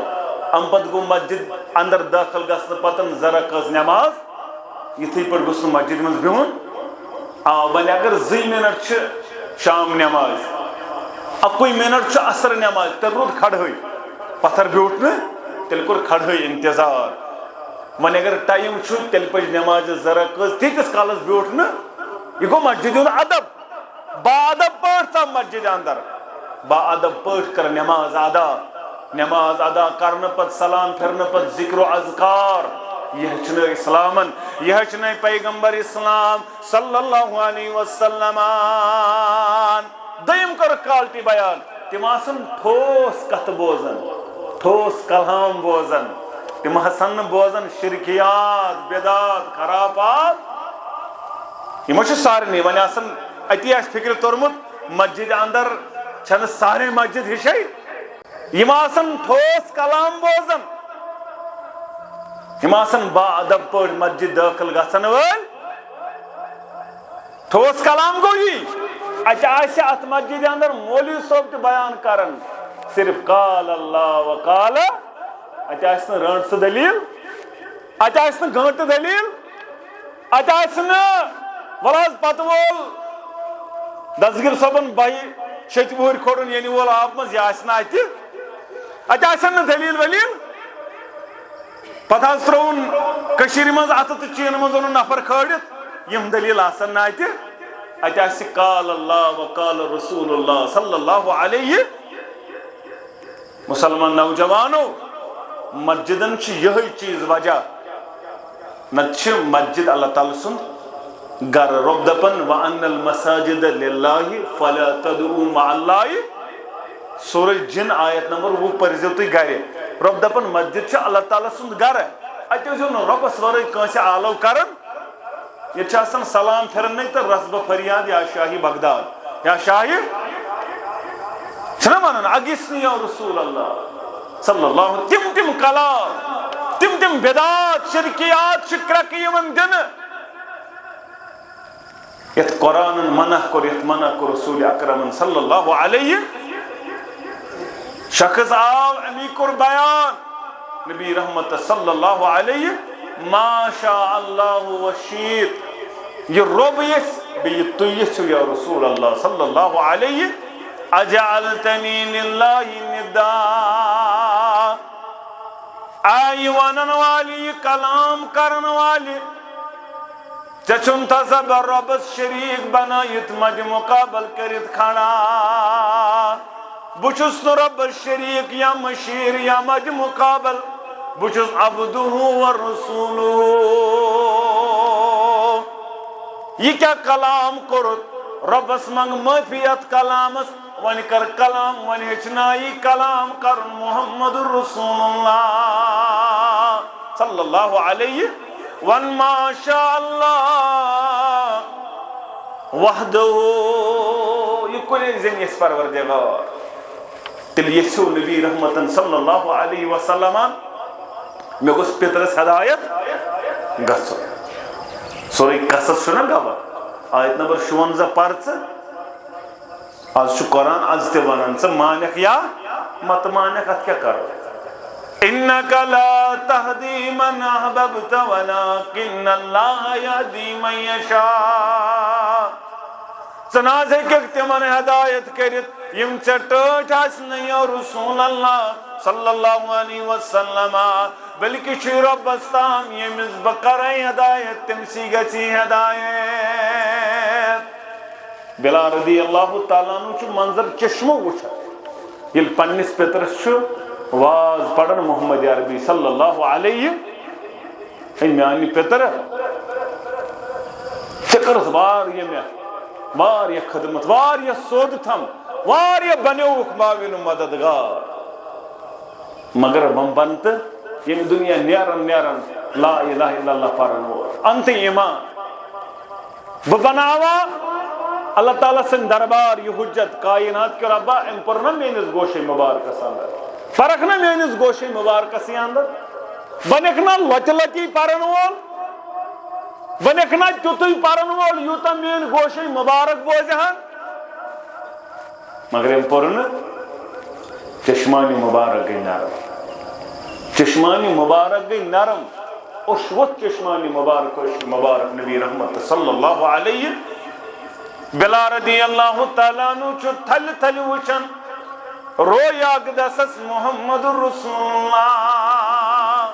ام پتہٕ گوٚو مسجد اندر داخل گژھنہٕ پتہٕ ذرا کٔژ نٮ۪ماز یِتھٕے پٲٹھۍ گوٚژھ نہٕ مسجد منٛز بِہُن وۄنۍ اگر 2 منٹ چھِ شام نٮ۪ماز 1 منٹ چھُ عصر نٮ۪ماز تیٚلہِ روٗد کھڑہٕے پتھر بیوٗٹھ نہٕ تیٚلہِ کوٚر کھڑہٕے انتظار وۄنۍ اگر ٹایم چھُ تیٚلہِ پٔچ نٮ۪مازِ ذرا کٔژ تیٖتِس کالس بیوٗٹھ نہٕ یہِ گوٚو مسجد ہُنٛد ادب با ادب پٲٹھۍ ژاو مسجد اندر با ادب پٲٹھۍ کر نٮ۪ماز ادا کرنہٕ پتہٕ سلام پھِرنہٕ پتہٕ ذکر و اذکار یہ ہیٚچھنٲے اسلامن یہ ہیٚچھنٲے پیغمبر اسلام صلی اللہ علیہ وسلم دوٚیِم کوٚرُکھ کالٹی بیان تِم آسن ٹھوس کتھ بوزان ٹھوس کلام بوزان تِم ہسن نہٕ بوزان شرکیات بدعات خرافات یِمو چھُ سارنٕے وۄنۍ آسان اتی آسہِ فکرِ توٚرمُت مسجد اندر چھنہٕ سارے مسجد ہِشے یِم آسن ٹھوس کلام بوزان یِم آسن با ادب پٲٹھۍ مسجد دٲخل گژھن وٲلۍ ٹھوس کلام گوٚو یی اتہِ آسہِ اتھ مسجد اندر مولوی صٲب تہِ بیان کران صرف قال اللہ وقال اتہِ آسہِ نہٕ رٲنٛٹسہٕ دلیٖل اتہِ آسہِ نہٕ گٲنٛٹہٕ دلیٖل اتہِ آسہِ نہٕ وَلہٕ حظ پتہٕ وول دسگیر صٲبن 6 وُہٕرۍ کھوٚڑُن ییٚنہِ وول آب منٛز یہِ آسہِ نہٕ اتہِ آسن نہٕ دلیٖل ؤلیٖل پتہٕ حظ ترٛووُن کٔشیٖرِ منٛز اتھٕ تہٕ چیٖنہٕ منٛز اوٚنُن نفر کھٲڑِتھ یِم دلیٖل آسن نہٕ اتہِ آسہِ قال اللہ وقال رسول اللہ صلی اللہ علیہ مسلمان نوجوانو مسجدن چھِ یِہوٚے چیٖز وجہ نتہٕ چھِ مسجد اللہ تعالیٰ سُنٛد گھر رۄب دپان وَأَنَّ الْمَسَاجِدَ لِلَّهِ فَلَا تَدْعُوا مَعَ اللَّهِ سورہ جن آیت نمبر 20 پٔرزیو تُہۍ گرِ رۄب دپان مسجد چھِ اللہ تعالیٰ سُنٛد گرٕ اتہِ ٲسۍزیو نہٕ رۄبس ورٲے کٲنٛسہِ آلو کران ییٚتہِ چھِ آسان سلام پھِرنٕے تہٕ رسبہٕ فریاد یا شاہی بغداد یا شاہی چھِنہ ونان اگِسنی یا رسول اللہ صلی اللہ تِم کلام تِم بدعات شرکیات چھِ کرٛٮ۪کہٕ یِوان دِنہٕ یتھ قرآنن منع کوٚر رسول اکرمن صلی اللہ علیہ شخص آو امی کوٚر بیان نبی رحمت صلی اللہ علیہ ما شاء اللہ وشیت یہ رب یس بیٚیہِ تُہۍ یژھِو یا رسول اللہ صلی اللہ علیہ اجعلتنی للہ ندا آئی ونن والی کلام کرن والی ژےٚ چھُن تصور رۄبس شریٖک بنٲیِتھ مدِ مقابل کٔرِتھ کھڑا بہٕ چھُس نہٕ رۄبس شریٖک یا مشیٖر یا مدِ مقابل بہٕ چھُس عبدُہ ورسوٗلُہ یہ کیا کلام کوٚرُتھ رۄبس منٛگ معٲفی اتھ کلامس وۄنۍ کر کلام وۄنۍ ہیٚچھنٲیی کلام کرُن محمد رسول اللہ صلی اللہ علیہ ون ما شاء اللہ وحدہ یہ کُنے زٔنۍ یژھِ پروردگار تیٚلہِ یژھِو نبی رحمتن صلی اللہ علیہ وسلم مےٚ گوٚژھ پِترس ہدایت گژھُن سورُے قصص چھُنہ گواہ آیت نمبر 56 پر ژٕ آز چھُ قرآن آز تہِ ونان ژٕ مانکھ یا متہٕ مانکھ اتھ کیٛاہ کرو انک لا تہدی من احببت ولکن اللہ یہدی من یشاء ژٕ نہ حظ ہیٚککھ تِمن ہدایت کٔرِتھ یِم ژےٚ ٹٲٹھۍ آسنہٕ یا رسول اللہ صلی اللہ علیہ وسلم بلکہ چھُ رۄبس تام ییٚمِس بہٕ کرے ہدایت تٔمسٕے گژھی ہدایت بلال رضی اللہ تعالیٰ عنہ چھُ منظر چشمو وٕچھان ییٚلہِ پننِس پِترس چھُ واز پڑھن محمد عربی صلی اللہ علیہ اے میانہِ پِتر ژےٚ کٔرٕتھ واریاہ خدمت واریاہ سوٚد تھم واریاہ بنیووُکھ معاوِن مددگار مگر وۄنۍ بن تہٕ ییٚمہِ دُنیا نیرن لا الہ الا اللہ پرن وول انتہٕ ایمان بہٕ بناوا اللہ تعالیٰ سٕنٛدِ دربار یہِ حجت کائنات کہِ رۄبا أمۍ پوٚر نہ میٲنِس گوشے مبارکس اندر فرق نہ میٲنِس گوشے مبارکسٕے اندر بنیکھ نہ لۄتہِ لۄتی پرن وول بنیکھ نہ تیُتُے پرن وول یوٗتاہ میٲنۍ گوشے مبارک بوزِ ہن مگر ام پورن چشمانی مبارک گئی نرم چشمانی مبارک گئی نرم اشوت چشمانی مبارک نبی رحمت صلی اللہ علیہ بلال رضی اللہ تعالیٰ عنہ چھو تھل تھل وچن رویا اقدسس محمد رسول اللہ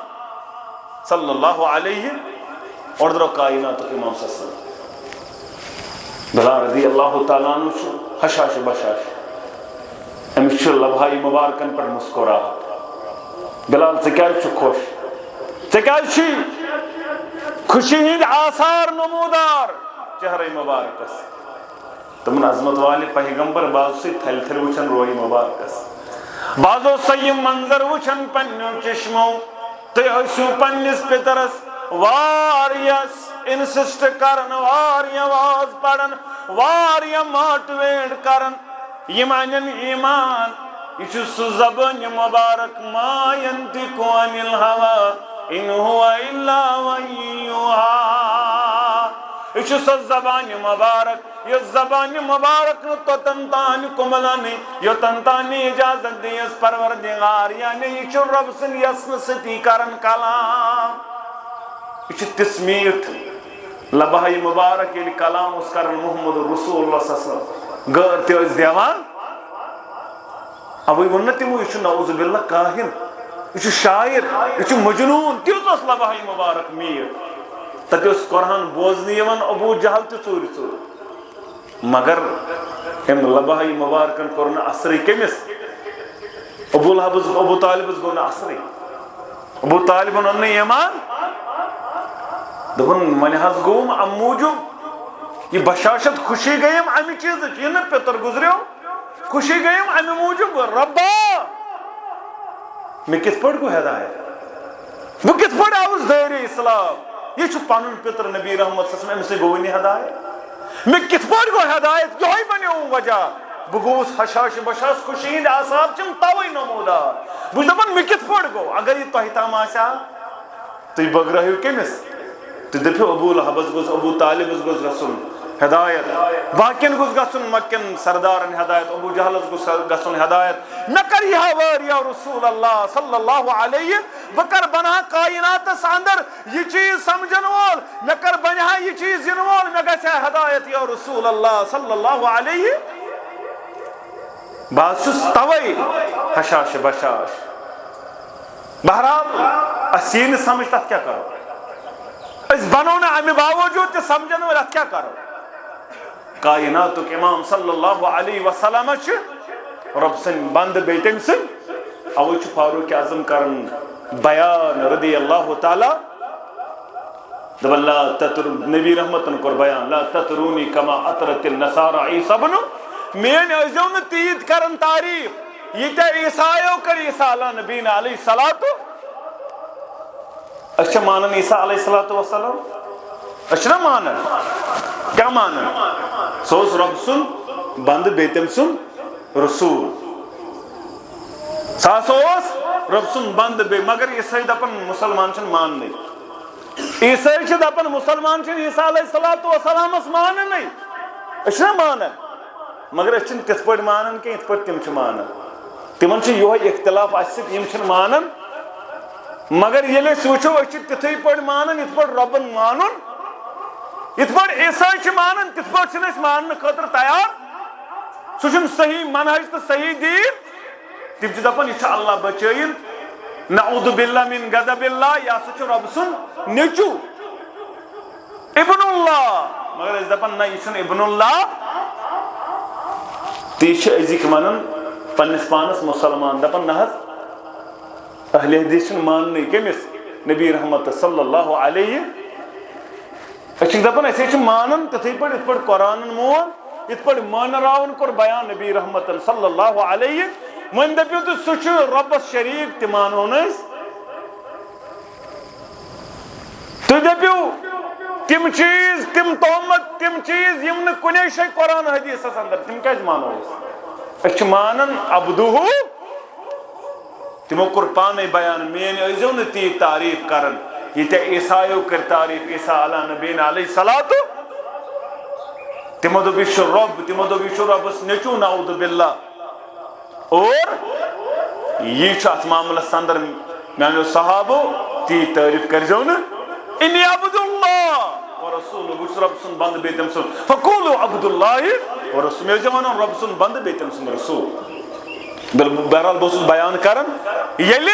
صلی اللہ علیہ اور درو کائنات کے امام صلی اللہ علیہ وسلم بلال رضی اللہ تعالیٰ عنہ چھو حشاش بشاش امیش چھو لبھائی مبارکن پر مسکراہت بلال سے کیا چھو خوش سے کیا چھی خوشی ہند آثار نمودار چہرے مبارکس تمن عظمت والے پیغمبر بعض سے تھل تھل وچن روئی مبارکس بعضو سیم منظر وچن پنیو چشمو تیسو پنیس پترس واریس انسسٹ کرن واری آواز پڑن واری موٹیویٹ کرن ایمانن ایمان یہ سو زبان مبارک ما ینطق عن الہوا ان هو الا وحی یوحی یہ سو زبان مبارک یہ زبان مبارک تو تنتان کملانی یہ تنتانی اجازت دیس پروردگار یعنی یہ رب سن یسن ستی کرن کلام یہ تسمیت لبہی مبارک یہ کلام اس کرن محمد رسول اللہ صلی اللہ علیہ وسلم غیر تیز دیوان ابھی ونتی مو یہ نعوذ باللہ کاہن یہ شاعر یہ مجنون تیوت اس لبہی مبارک میر تک اس قرآن بوزنی ون ابو جہل تی چوری چوری مگر ام لبہی مبارکن کرنا اثری کمس ابو طالب گونا اثری ابو طالب ان ایمان دبن من حس گوم ام موجود یہ بشاشت خوشی گئیم امی چیز یہ نا پتر گزریو خوشی گئیم امی موجود ربا میں کس پڑھ کو ہدایت وہ کس پڑھ آؤز دیر اسلام یہ چھو پانون پتر نبی رحمت صلی اللہ علیہ وسلم سے گوینی ہدایت میں کس پڑھ کو ہدایت یہی بنے ہوں وجہ بگوس حشاش بشاش خوشید آساب چم تاوی نمودار بوجھ دبن میں کس پڑھ کو اگر یہ توہیتا ماشا تو یہ بگ رہے ہو کمیس تو دیکھو ابو لحبز گوز ابو طالب گوز رسول ہدایت باقین گوز گسن مکن سردارن ہدایت ابو جہل گوز گسن ہدایت نکر یہ واریا رسول اللہ صلی اللہ علیہ بکر بنا کائنات ساندر یہ چیز سمجھن وول نکر بنا یہ چیز جن وول مگا سے ہدایت یا رسول اللہ صلی اللہ علیہ باسس توئی حشاش بشاش بہرحال اسین سمجھتا کیا کرو اس بنونا ہمیں باوجود تے سمجھن وول کیا کرو کائنات کے امام صلی اللہ علیہ وسلم رب سن بند بیٹن سن اوچ فاروق اعظم کرن بیان رضی اللہ تعالی دب اللہ تتر نبی رحمتن کر بیان لا تترونی کما اطرت النصارى عیسی ابن میں ازون تید کرن تعریف یہ تے عیسائیو کر عیسی علیہ نبی علیہ الصلوۃ اچھا مانن عیسی علیہ الصلوۃ والسلام اچھا مانن کیا مانن سوز رب سن بند بیتم سن رسول ساسوس رب سن بند بے مگر عیسائی دپن مسلمان چن مان نہیں عیسائی چھ دپن مسلمان چن عیسیٰ علیہ الصلوۃ والسلام اس مان نہیں اچھا مانن مگر اچھن کس پٹ مانن کہ ات پٹ تم چھ مانن تمن چھ یہ اختلاف اس یم چھ مانن مگر یلے سوچو اچھ تتھے پٹ مانن ات پٹ ربن مانن ات پٹ عیسائی چھ مانن تت پٹ چھ اس مان خاطر تیار سوچن صحیح منہج تو صحیح دین تم چھ دپن یہ اللہ بچائن نعوذ باللہ من غضب اللہ یا سوچ رب سن نیچو ابن اللہ مگر اس دپن نہ یہ ابن اللہ تیچ ازیک منن پنس پانس مسلمان دپن نہ اہل حدیث مان نہیں کمس نبی رحمت صلی اللہ علیہ اچھ دپن ایسے مانن تتھے پٹ ات پٹ قرآن مون ات پٹ مان راون کر بیان نبی رحمت صلی اللہ علیہ من دپیو تو سچ رب شریک تی مانو نس تو دپیو تم چیز تم تومت تم چیز یم نے کنے شے قرآن حدیث اندر تم کیج مانو اچھ مانن عبدہو تمو قربان بیان مین ازو نے تی تعریف کرن یہ تے عیسائیو کر تعریف عیسیٰ علیہ نبی علیہ الصلوۃ تمو دوٚپ یہِ چھُ رۄب تمو دوٚپ یہِ چھُ رۄبَس نیٚچوٗ نعوذ باللہ اور یہِ چھُ اَتھ معاملَس اندر میانیو صحابو تی تعریف کٔرۍزیو نہٕ اِنی عبداللہ ورسوٗلُہ بہٕ چھُس رۄبہٕ سُنٛد بنٛدٕ بیٚیہِ تٔمۍ سُنٛد فقوٗلُ عبداللہ ورسوٗل مےٚ ٲسۍزیو وَنان رۄبہٕ سُنٛد بنٛدٕ بیٚیہِ تٔمۍ سُنٛد رسوٗل بہرحال بہٕ اوسُس بیان کران ییٚلہِ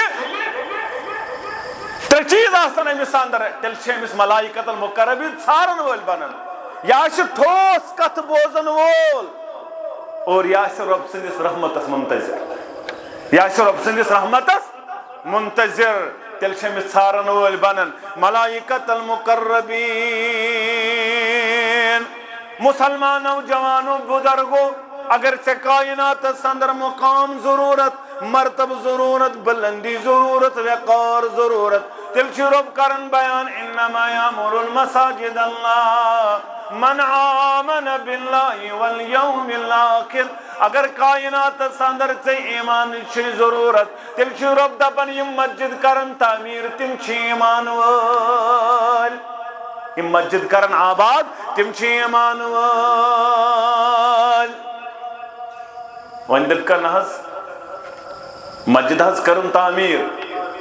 ترٛےٚ چیٖز آسن أمِس اندر تیٚلہِ چھِ أمِس ملائکۃ المقربیٖن ژھارن وٲلۍ بنان یہِ آسہِ ٹھوس کتھ بوزن وول اور یہِ آسہِ رۄب سٕنٛدِس رحمتس منتظر یہِ آسہِ رۄب سٕنٛدِس رحمتس منتظر تیٚلہِ چھِ أمِس ژھارن وٲلۍ بنان ملائکۃ المقربیٖن مسلمانو جوانو بُزرگو اگر ژےٚ کائناتس اندر مقام ضروٗرت مرتبہ ضروٗرت بلندی ضروٗرت وقار ضروٗرت تیٚلہِ چھُ رۄب کران بیان انما یعمر المساجد اللہ من آمن باللہ والیوم الاخر اگر کائناتس اندر ژےٚ ایٖمانٕچ ضروٗرت تیٚلہِ چھُ رۄب دپان یِم مسجد کرن تعمیٖر تِم چھِ ایٖمان وٲلۍ یِم مسجد کرن آباد تِم چھِ ایٖمان وٲلۍ وۄنۍ دٔپکھا نہ حظ مسجد حظ کرن تعمیٖر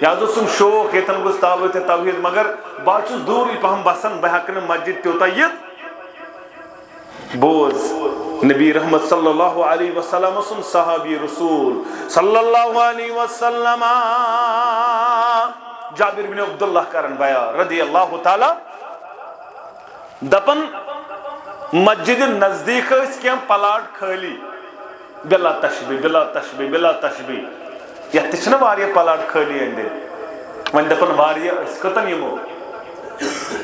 یہِ حظ اوسُم شوق ییٚتٮ۪ن گوٚژھ دعوتِ توحیٖد مگر بہٕ حظ چھُس دوٗرٕے پہم بسان بہٕ ہٮ۪کہٕ نہٕ مسجد تیوٗتاہ یِتھ بوز نبی رحمت صلی اللہ علیہ وسلم سُنٛد صحابی رسول صلی اللہ علیہ وسلم جابر بن عبداللہ کرن بیان رضی اللہ تعالیٰ دپان مسجد نزدیک ٲسۍ کینٛہہ پلاٹ خٲلی بلا تشبیہ بلا تشبیہ بلا تشبیہ یتھ تہِ چھِنہ واریاہ پلاٹ خٲلی أنٛدۍ أنٛدۍ وۄنۍ دپان واریاہ أسۍ کوٚتن یِمو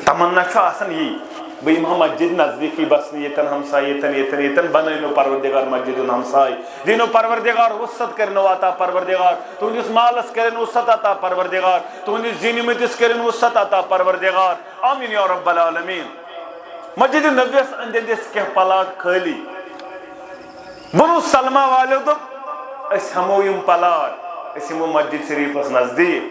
تمنا چھُ آسان یی بہٕ یِمہٕ ہا مسجد نزدیٖکٕے بسنہِ ییٚتٮ۪ن ہمساے ییٚتٮ۪ن بنٲینو پروردگار مسجد ہُنٛد ہمساے دیٖنو پروردگار وسعت کٔرِنو عطا پروردگار تُہنٛدِس مالس کٔرِنۍ وسعت عطا پروردگار تُہنٛدِس زِنِمٕتِس کٔرِنۍ وسعت عطا پروردگار آمیٖن یا رب العالمیٖن مسجد نبیَس أنٛدۍ أنٛدۍ ٲسۍ کینٛہہ پلاٹ خٲلی بنو سلمہ والیو دوٚپ أسۍ ہٮ۪مو یِم پلاٹ أسۍ یِمو مسجد شریٖفس نزدیٖک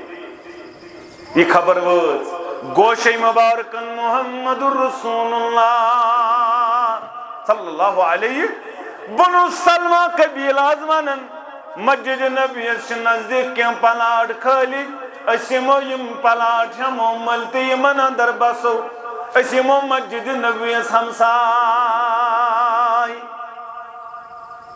یہِ خبر وٲژ گوشے مبارکن محمد رسول اللہ صلی اللہ علیہ بنو سلمہ قبیل حظ ونان مسجد نبیَس چھِ نزدیٖک کینٛہہ پلاٹ خٲلی أسۍ یِمو یِم پلاٹ ہٮ۪مو مٔلۍ تہٕ یِمن اندر بسو أسۍ یِمو مسجد نبیَس ہمساے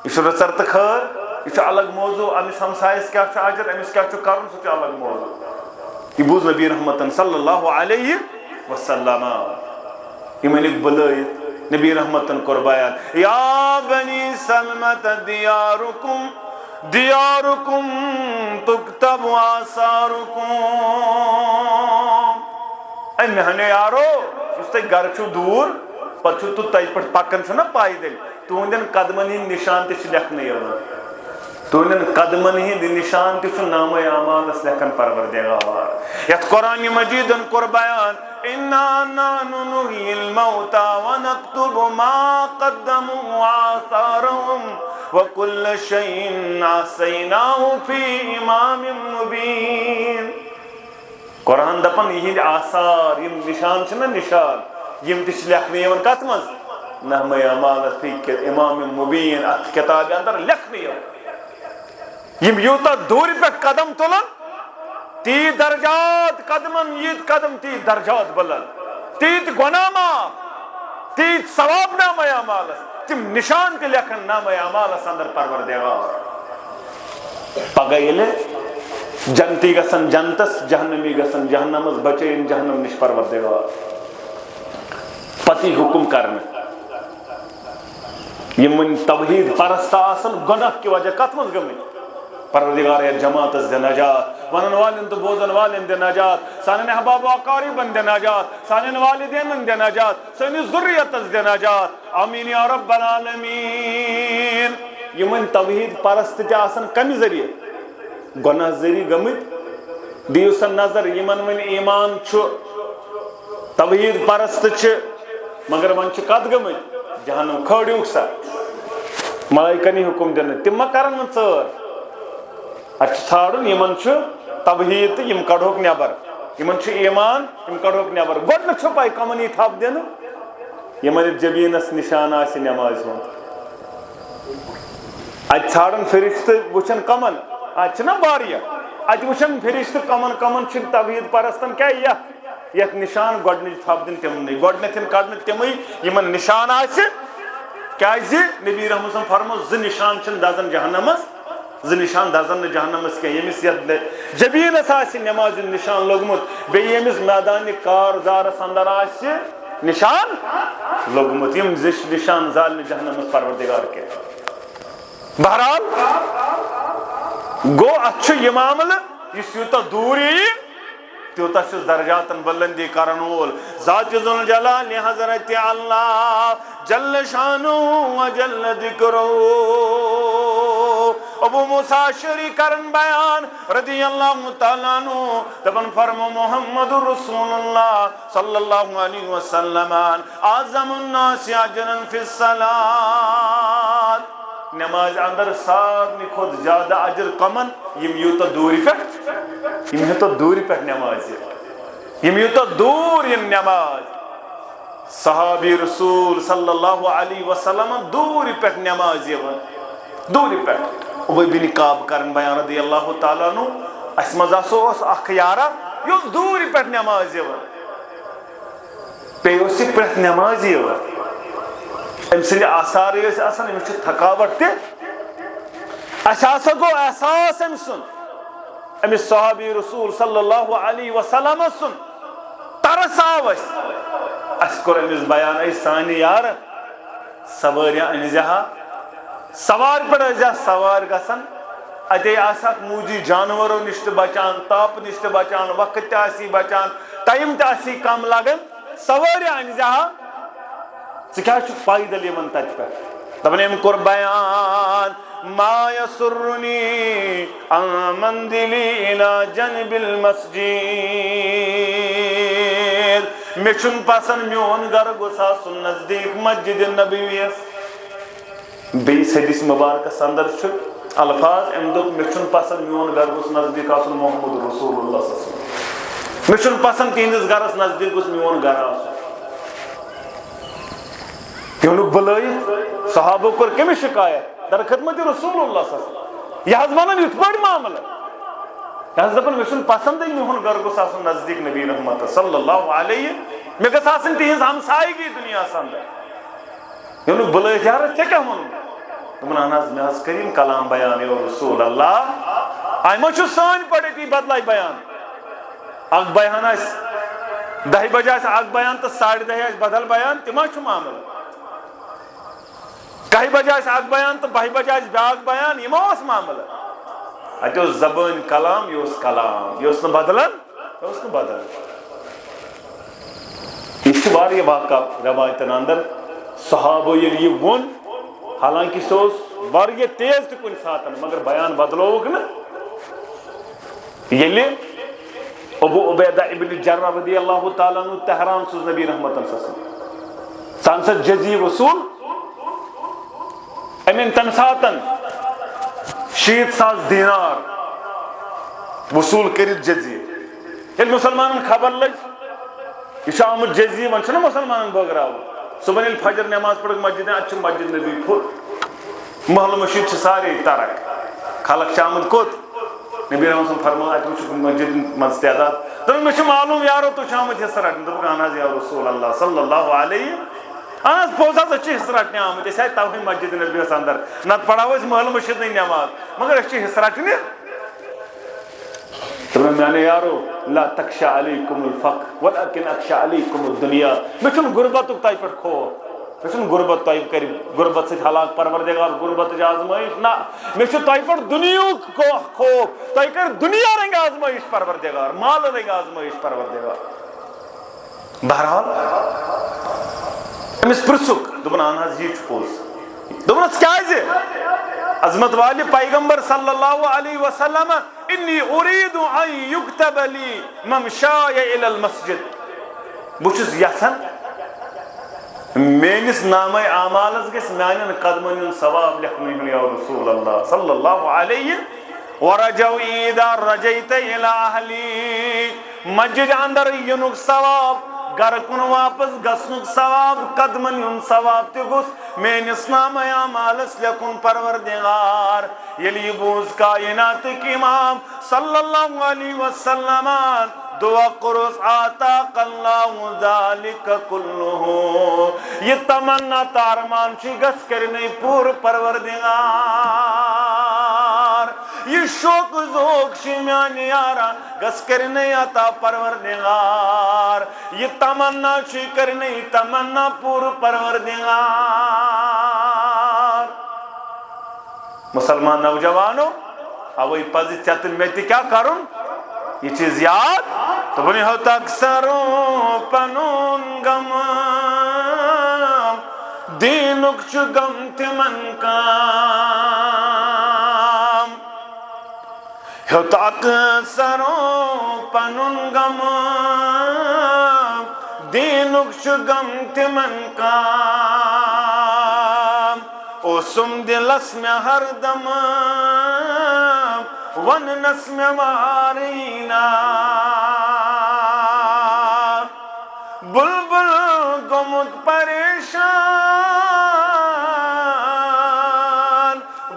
یہِ چھُ رٕژر تہٕ خٲر یہِ چھُ الگ موضوع أمِس ہمسایس کیٛاہ چھُ اجر أمِس کیٛاہ چھُ کرُن سُہ چھُ الگ موضوع یہ بوز نبی رحمتن صلی اللہ علیہ وسلم یہ ملک بلائیت نبی رحمتن کوٚر بیان یا بنی سلمت دیارکم دیارکم تکتب آثارکم اے مہنیو یارو یُس تۄہہِ گرٕ چھُو دوٗر پتہٕ چھُو تُہۍ تَتہِ پٮ۪ٹھ پکان چھُو نا پایدٔلۍ تُہنٛدٮ۪ن قدمن ہٕنٛدۍ نِشان تہِ چھِ لیکھنہٕ یِوان تُہنٛدٮ۪ن قدمن ہٕنٛدۍ نِشان تہِ چھُ نامے اعمالس لیکھان پروردگار یتھ قرآنِ مجیٖدن کوٚر بیان اِنا نحنُ نُحیی الموتى ونکتب ما قدموا وآثارهم وكل شيء احصيناه في امام مبين قرآن دپان یِہنٛدۍ آثار یِم نِشان چھِ نا نِشان یِم تہِ چھِ لیکھنہٕ یِوان کتھ منٛز نامے اعمالس فی امام مبین اتھ کتابہِ اندر لیکھنہٕ یِوان یِم یوٗتاہ دوٗرِ پٮ۪ٹھ قدم تُلن تیٖتۍ درجات قدمن ییٖتۍ قدم تیٖتۍ درجات بلند تیٖتۍ گۄناہ معاف تیٖتۍ ثواب نامے اعمالس تِم نِشان تہِ لیکھن نامے اعمالس اندر پروردگار پگہہ ییٚلہِ جنتی گژھن جنتس جہنمی گژھن جہنمس بچٲیِن جہنم نِش پروردگار پتہٕ یی حُکم کرنہٕ یِم وۄنۍ توحیٖد پرست آسن گۄناہ کہِ وجہ کتھ منٛز گٔمٕتۍ پروردگار یا جماعتس دِ نجات ونن والٮ۪ن تہٕ بوزن والٮ۪ن دِ نجات سانٮ۪ن احباب و اقاربن دِ نجات سانٮ۪ن والدینن دِ نجات سٲنِس ذُریتس دِ نجات آمیٖن یا رب العالمیٖن یِم وۄنۍ توحیٖد پرست تہِ آسن کمہِ ذٔریعہٕ گۄناہ ذٔریعہٕ گٔمٕتۍ دِیِو سا نظر یِمن وۄنۍ ایٖمان چھُ توحیٖد پرست چھِ مگر وۄنۍ چھِ کتھ گٔمٕتۍ جہنم کھٲڑِوُکھ سا ملائکن یی حُکم دِنہٕ تِم ما کرن وۄنۍ ژٲر اتھ چھُ ژھانڈُن یِمن چھُ توحیٖد تہٕ یِم کڑہوکھ نٮ۪بر یِمن چھُ ایٖمان یِم کڑہوکھ نٮ۪بر گۄڈنیٚتھ چھو پاے کمن یی تھپھ دِنہٕ یمن جبینس نشان آس نماز ہند ات ژھانڈن فرشتہ وچھن کمن اتنا ات وچھن فرشتہ کمن کمن توحید پرستن کیا یت نشان گۄڈنِچ تھپ دن تمنے گۄڈنیتھ کڑن تمے یمن نشان آسہِ کیازِ نبی رحمت صلی فرمو زٕ نشان چھن دزن جہنمس زٕ نشان دزن جہنمس کی یمس یت جبینس آسہِ نماز نشان لوگمت بیٚیہِ یمس میدان کارزارس اندر آسہِ نشان لوگمت یم زٕ نشان زالنہِ جہنمس پروردگار کے بہرحال گو اتھ یہ معاملہ اس یوتہ دور یی تیوتہ چھس درجاتن بلندی کرن وول ذات ذوالجلال حضرت اللہ جل شانہ و جل ذکرہ ابو موسیٰ شری کرن بیان رضی اللہ تعالیٰ عنہ دبن فرمو محمد رسول اللہ صلی اللہ علیہ وسلم اعظم الناس اجرا فی الصلاۃ نماز اندر سارنی کھت زیادہ اجر کمن یم یوتہ دوری پہ نماز یم یوتہ دور یم نماز صحابی رسول صلی اللہ علیہ وسلم دوری پہ نماز دوری پہ ابی بن کعب کرن بیان رضی اللہ تعالیٰ عنہ اس مز اخ یارہ یس دوری پہ نماز پیوسی پرت نماز ام سند آثار آسان امس تھکاوٹ تہ گو احساس ام سن امس صحابی رسول صلی اللہ علیہ وسلم سن ترس آو اس کور امس بیان ای سانی یار سواریا انزہا سوار پہ سوار گسن اتے آساک موجی جانوروں نشت بچان تاپ نشت بچان وقت تاسی بچان ٹائم تاسی کم لگن سواریا انزہا کیا فائدہ یمن تت پہ دپان ام کور بیان ما یسرنی منزلی الی جنب المسجد مے چھن پسند میون گھر گوژھ آسن نزدیک مسجد نبویس بیس حدیث مبارکس اندر الفاظ ام دپ مے چھن پسند میون گھر گوژھ نزدیک آسن محمد رسول اللہ صلی اللہ علیہ وسلم مے چھن پسند تہندس گھرس نزدیک گوژھ میون گھر آسن بلائت صحابہ کور کمی شکایت در خدمت رسول اللہ صلی اللہ علیہ وسلم یہ ونان یت پٲٹھۍ معاملہ یہ دپان مے چھُنہٕ پسندے میون گھر گوژھ آسُن نزدیک نبی رحمت صلی اللہ علیہ مے گژھِ آسٕنۍ تہنٛز ہمسایگی دُنیاہس اندر یہ بلائت یار ژےٚ کیٛاہ ووٚنُم دپان اہن حظ مے حظ کٔرِم کلام بیان یا رسول اللہ آیہِ ما چھُ سٲنۍ پٲٹھۍ أتی بدلایہِ بیان اکھ بیان آسہِ 10 بجے آسہِ اکھ بیان تہٕ 10:30 آسہِ بدل بیان تہِ ما چھُ معاملہ 1 بجے آسہِ اکھ بیان تہٕ 12 بجے آسہِ بیاکھ بیان یہ ما اوس معاملہ اتہِ اوس زبٲنۍ کلام یہ اوس کلام یہ اوس نہٕ بدلان یہ اوس نہٕ بدلان یہ چھُ واریاہ واقعہ روایتن اندر صحابہ ییٚلہِ یہ ووٚن حالانکہ سُہ اوس واریاہ تیز تہِ کُنہِ ساتہٕ مگر بیان بدلووُکھ نہٕ ییٚلہِ ابو عبیدہ ابن جرہ رضی اللہ تعالیٰ عنہ تہران سوز نبی رحمت صلی اللہ علیہ وسلم سانسد جزی وصول امین تم ساتن 60,000 دینار وصول کرت جزی یل مسلمان خبر لگ یہ آمد جزی ون چھنا مسلمان بغراو صبح یل فجر نماز پڑھ مسجد اتھ مسجد نبی پھٹ محل مشید سارے ترک خلق آمد کوت نبی رحمت صلی فرما ات مسجد مز تعداد دن مے معلوم یارو تو آمد حصہ رٹن دپ اہن حظ یا رسول اللہ صلی اللہ علیہ اہن حظ پوز حظ حصہ رٹنے آمد اس آئی توہی مسجد نبیس اندر نت پڑھاو اس محل مشید نہیں نماز مگر اس حصہ رٹنے تو میں نے یارو لا تخشى علیکم الفقر ولکن اخشى علیکم الدنیا میں چھن غربت تائی پر خوف میں چھن غربت تائی کر غربت سے ہلاک پروردگار غربت آزمائش نہ میں چھن تائی پر دنیا کو خوف تائی کر دنیا رنگ آزمائش پروردگار مال رنگ آزمائش پروردگار بہرحال امس پرسک دپن اہن حظ یہ پوز دپنس کیازِ عظمت والی پیغمبر صلی اللہ علیہ وسلم انی اريد ان يكتب لي ممشاي الى المسجد بچس یژھان میانس نامہ اعمالس گژھِ میانن قدمن ثواب لکھن یا رسول اللہ صلی اللہ علیہ ورجو اذا رجیت الى اہلی مسجد اندر ینک ثواب گر کن واپس گسنک ثواب قدمن یون ثواب تہ گوس میانس نامہ اعمالس لیکن پروردگار یلی بوز کائنات کی امام صلی اللہ علیہ وسلم دعا کرس آتاک اللہ ذالک کلہ یہ تمنا تارمان چی گس کرنے پور پروردگار یہ شوق ذوق چی میانی یارا گس کرنے عطا پروردگار یہ تمنا چی کرنے تمنا پور پروردگار مسلمان نوجوانو اوئی پزی چتن میں تی کیا کرن یہ چیز یاد تو بنی ہو تکسروں پنون غم دینک چو غم تمن کام ہو تکسروں پنون غم دینک چو غم تمن کام او سم دلس میں ہر دم ون نسم مارینا بلبل گمت پریشان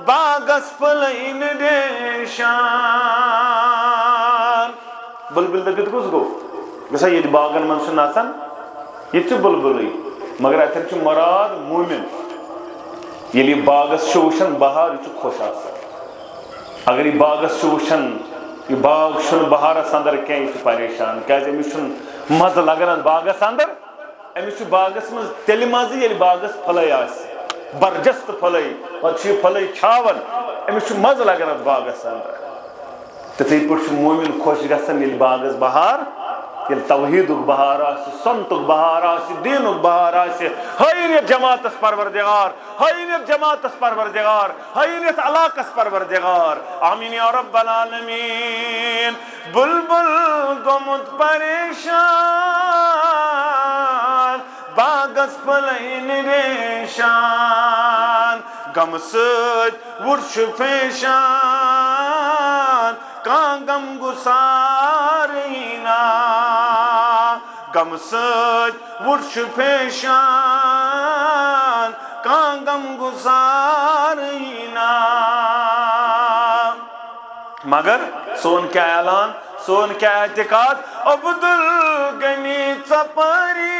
باغس پلین دیشان بلبل دکت کس گو گسا یہ باغن منسن آسان یہ چھ بلبلی مگر اتر چھ مراد مومن یلی باغس شوشن بہار یہ چھ خوش آسان اگر یہ باغس وچھن یہ باغ چھن بہارس اندر کی یہ پریشان کیازِ امس چھن مزہ لگان باغس اندر امس چھ باغس مز تیل مزہ ییٚلہِ باغس پھلے آسہِ برجست پھلے پتہٕ چھِ یہِ پھلے چھاون امس چھ مزہ لگان باغس اندر تتھے پٲٹھۍ چھُ مومن خوش گژھان ییٚلہِ باغس بہار ییٚلہِ توحیدُک بہار آسہِ سنتُک بہار آسہِ دیٖنُک بہار آسہِ ہٲیِن یتھ جماعتس پروردگار ہٲیِن یتھ جماعتس پروردگار ہٲیِن یتھ علاقس پروردگار آمین یا رب العالمین بلبل گومت پریشان باغس پلین ریشان غم سۭتۍ وُر چھُ فیشان کانٛہہ غم گُسارٕینا غم سۭتۍ وُر چھُ فیشان کانٛہہ غم گُسارٕینا مگر سون کیا اعلان سون کیا اعتقاد عبدالغنی ژپٲری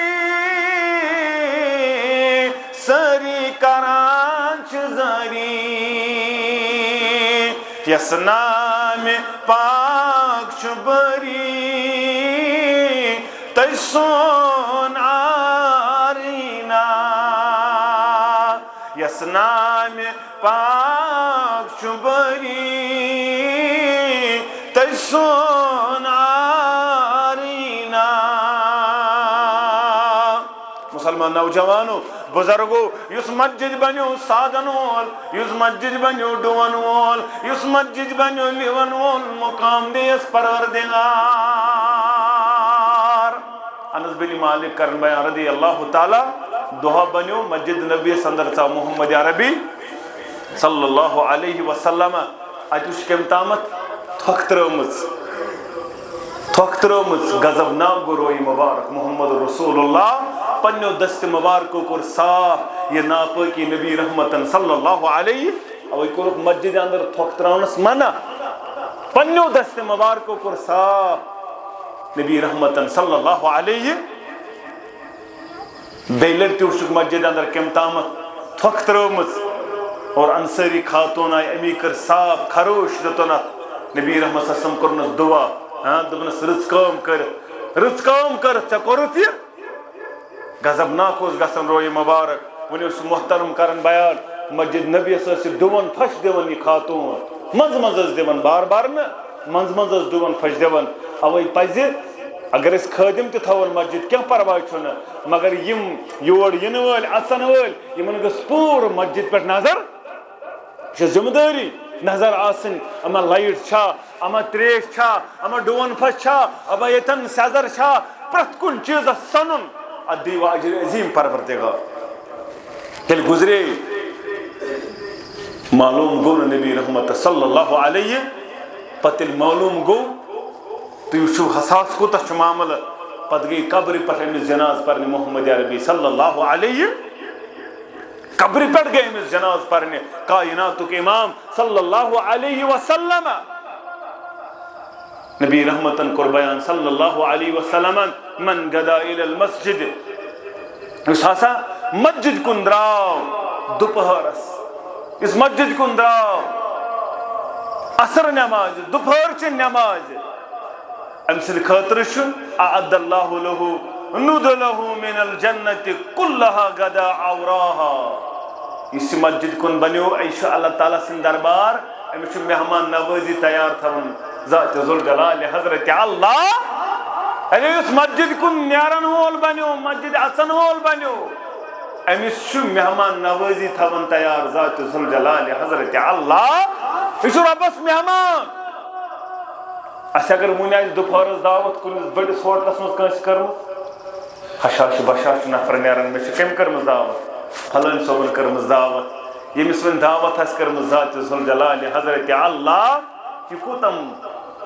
سٲری کران چھِ زٲری یس نامہِ پاک چھُ بٔری تۄہہِ سون آریٖنا یس نامہِ پاک چھُ بٔری تۄہہِ سون آریٖنا مسلمان نوجوانو بزرگو یس مسجد بنیو سادن وول یس مسجد بنیو ڈون وول یس مسجد بنیو لیون وول مقام دیس پروردگار انس بن مالک کرن بیان رضی اللہ تعالی دعا بنیو مسجد نبی صندر سا محمد عربی صلی اللہ علیہ وسلم اتوش کم تامت تھوکترمز غضب ناک گروئی مبارک محمد رسول اللہ پنیو دست مبارکو کر صاف یہ ناپاکی نبی رحمتن صلی اللہ علیہ اوی کرک مسجد اندر تھوکترانس منع پنیو دست مبارکو کر صاف نبی رحمتن صلی اللہ علیہ بیلر تیوشک مسجد اندر کم تامت تھوکترمز اور انصاری خاتون آئی امی کر صاف خروش دتنت نبی رحمت صلی اللہ علیہ وسلم کرنس دعا دبنس رٕژ کٲم کٔرِتھ ژےٚ کوٚرُتھ یہِ غضبناک اوس گژھان رویہِ مبارک وۄنۍ اوس محترم کران بیان مسجد نبیَس ٲس یہِ ڈُوَن پھش دِوان یہِ خاتوٗن منٛزٕ منٛزٕ ٲس دِوان بار بار نہٕ منٛزٕ منٛزٕ ٲس ڈُوَن پھش دِوان اَوَے پَزِ اگر أسۍ خٲدِم تہِ تھاوون مسجد کینٛہہ پرواے چھُنہٕ مگر یِم یور یِنہٕ وٲلۍ اَژن وٲلۍ یِمن گٔژھ پوٗرٕ مسجد پٮ۪ٹھ نظر یہِ چھِ ذمہٕ دٲری نظر آسن اما لائٹ چھا اما تریش چھا اما ڈون پھش چھا اما یتن سیزر چھا پرت کن چیز سنن ادیو اجر عظیم پروردگار کل گزرے معلوم گو نبی رحمت صلی اللہ علیہ پتل معلوم گو تو یہ حساس کوتا چھ معاملہ پتہ گئی قبر پہ امس جناز پرنے محمد عربی صلی اللہ علیہ قبر پہ گئی امس جناز پرنے کائنات کے امام صلی اللہ علیہ وسلم نبی رحمتن کور بیان صلی اللہ علیہ وسلم من غدا الى المسجد اس ہسا مسجد کن دراو دوپہرس اس مسجد کن دراو عصر نماز دوپہر چ نماز ام سند خاطر اعد اللہ له ندله من الجنت كلها غدا اوراها اس مسجد کن بنیو ایشا اللہ تعالی سن دربار امس مہمان نوازی تیار تھون ذات ذوالجلال حضرت اللہ اس مسجد کن نیرن وول بنیو مسجد اژن وول بنیو امس مہمان نوازی تھون تیار ذات ذوالجلال حضرت اللہ یہ ربس مہمان اس اگر ون دوپہرس دعوت کنس بڑس ہوٹلس مز کنس کرمت حشاش بشاش نفر نیرن میں کم کرمز دعوت فلن صوبن کرمز دعوت یمس ون دعوت آس کرمز ذات ذوالجلال حضرت اللہ یہ کوتم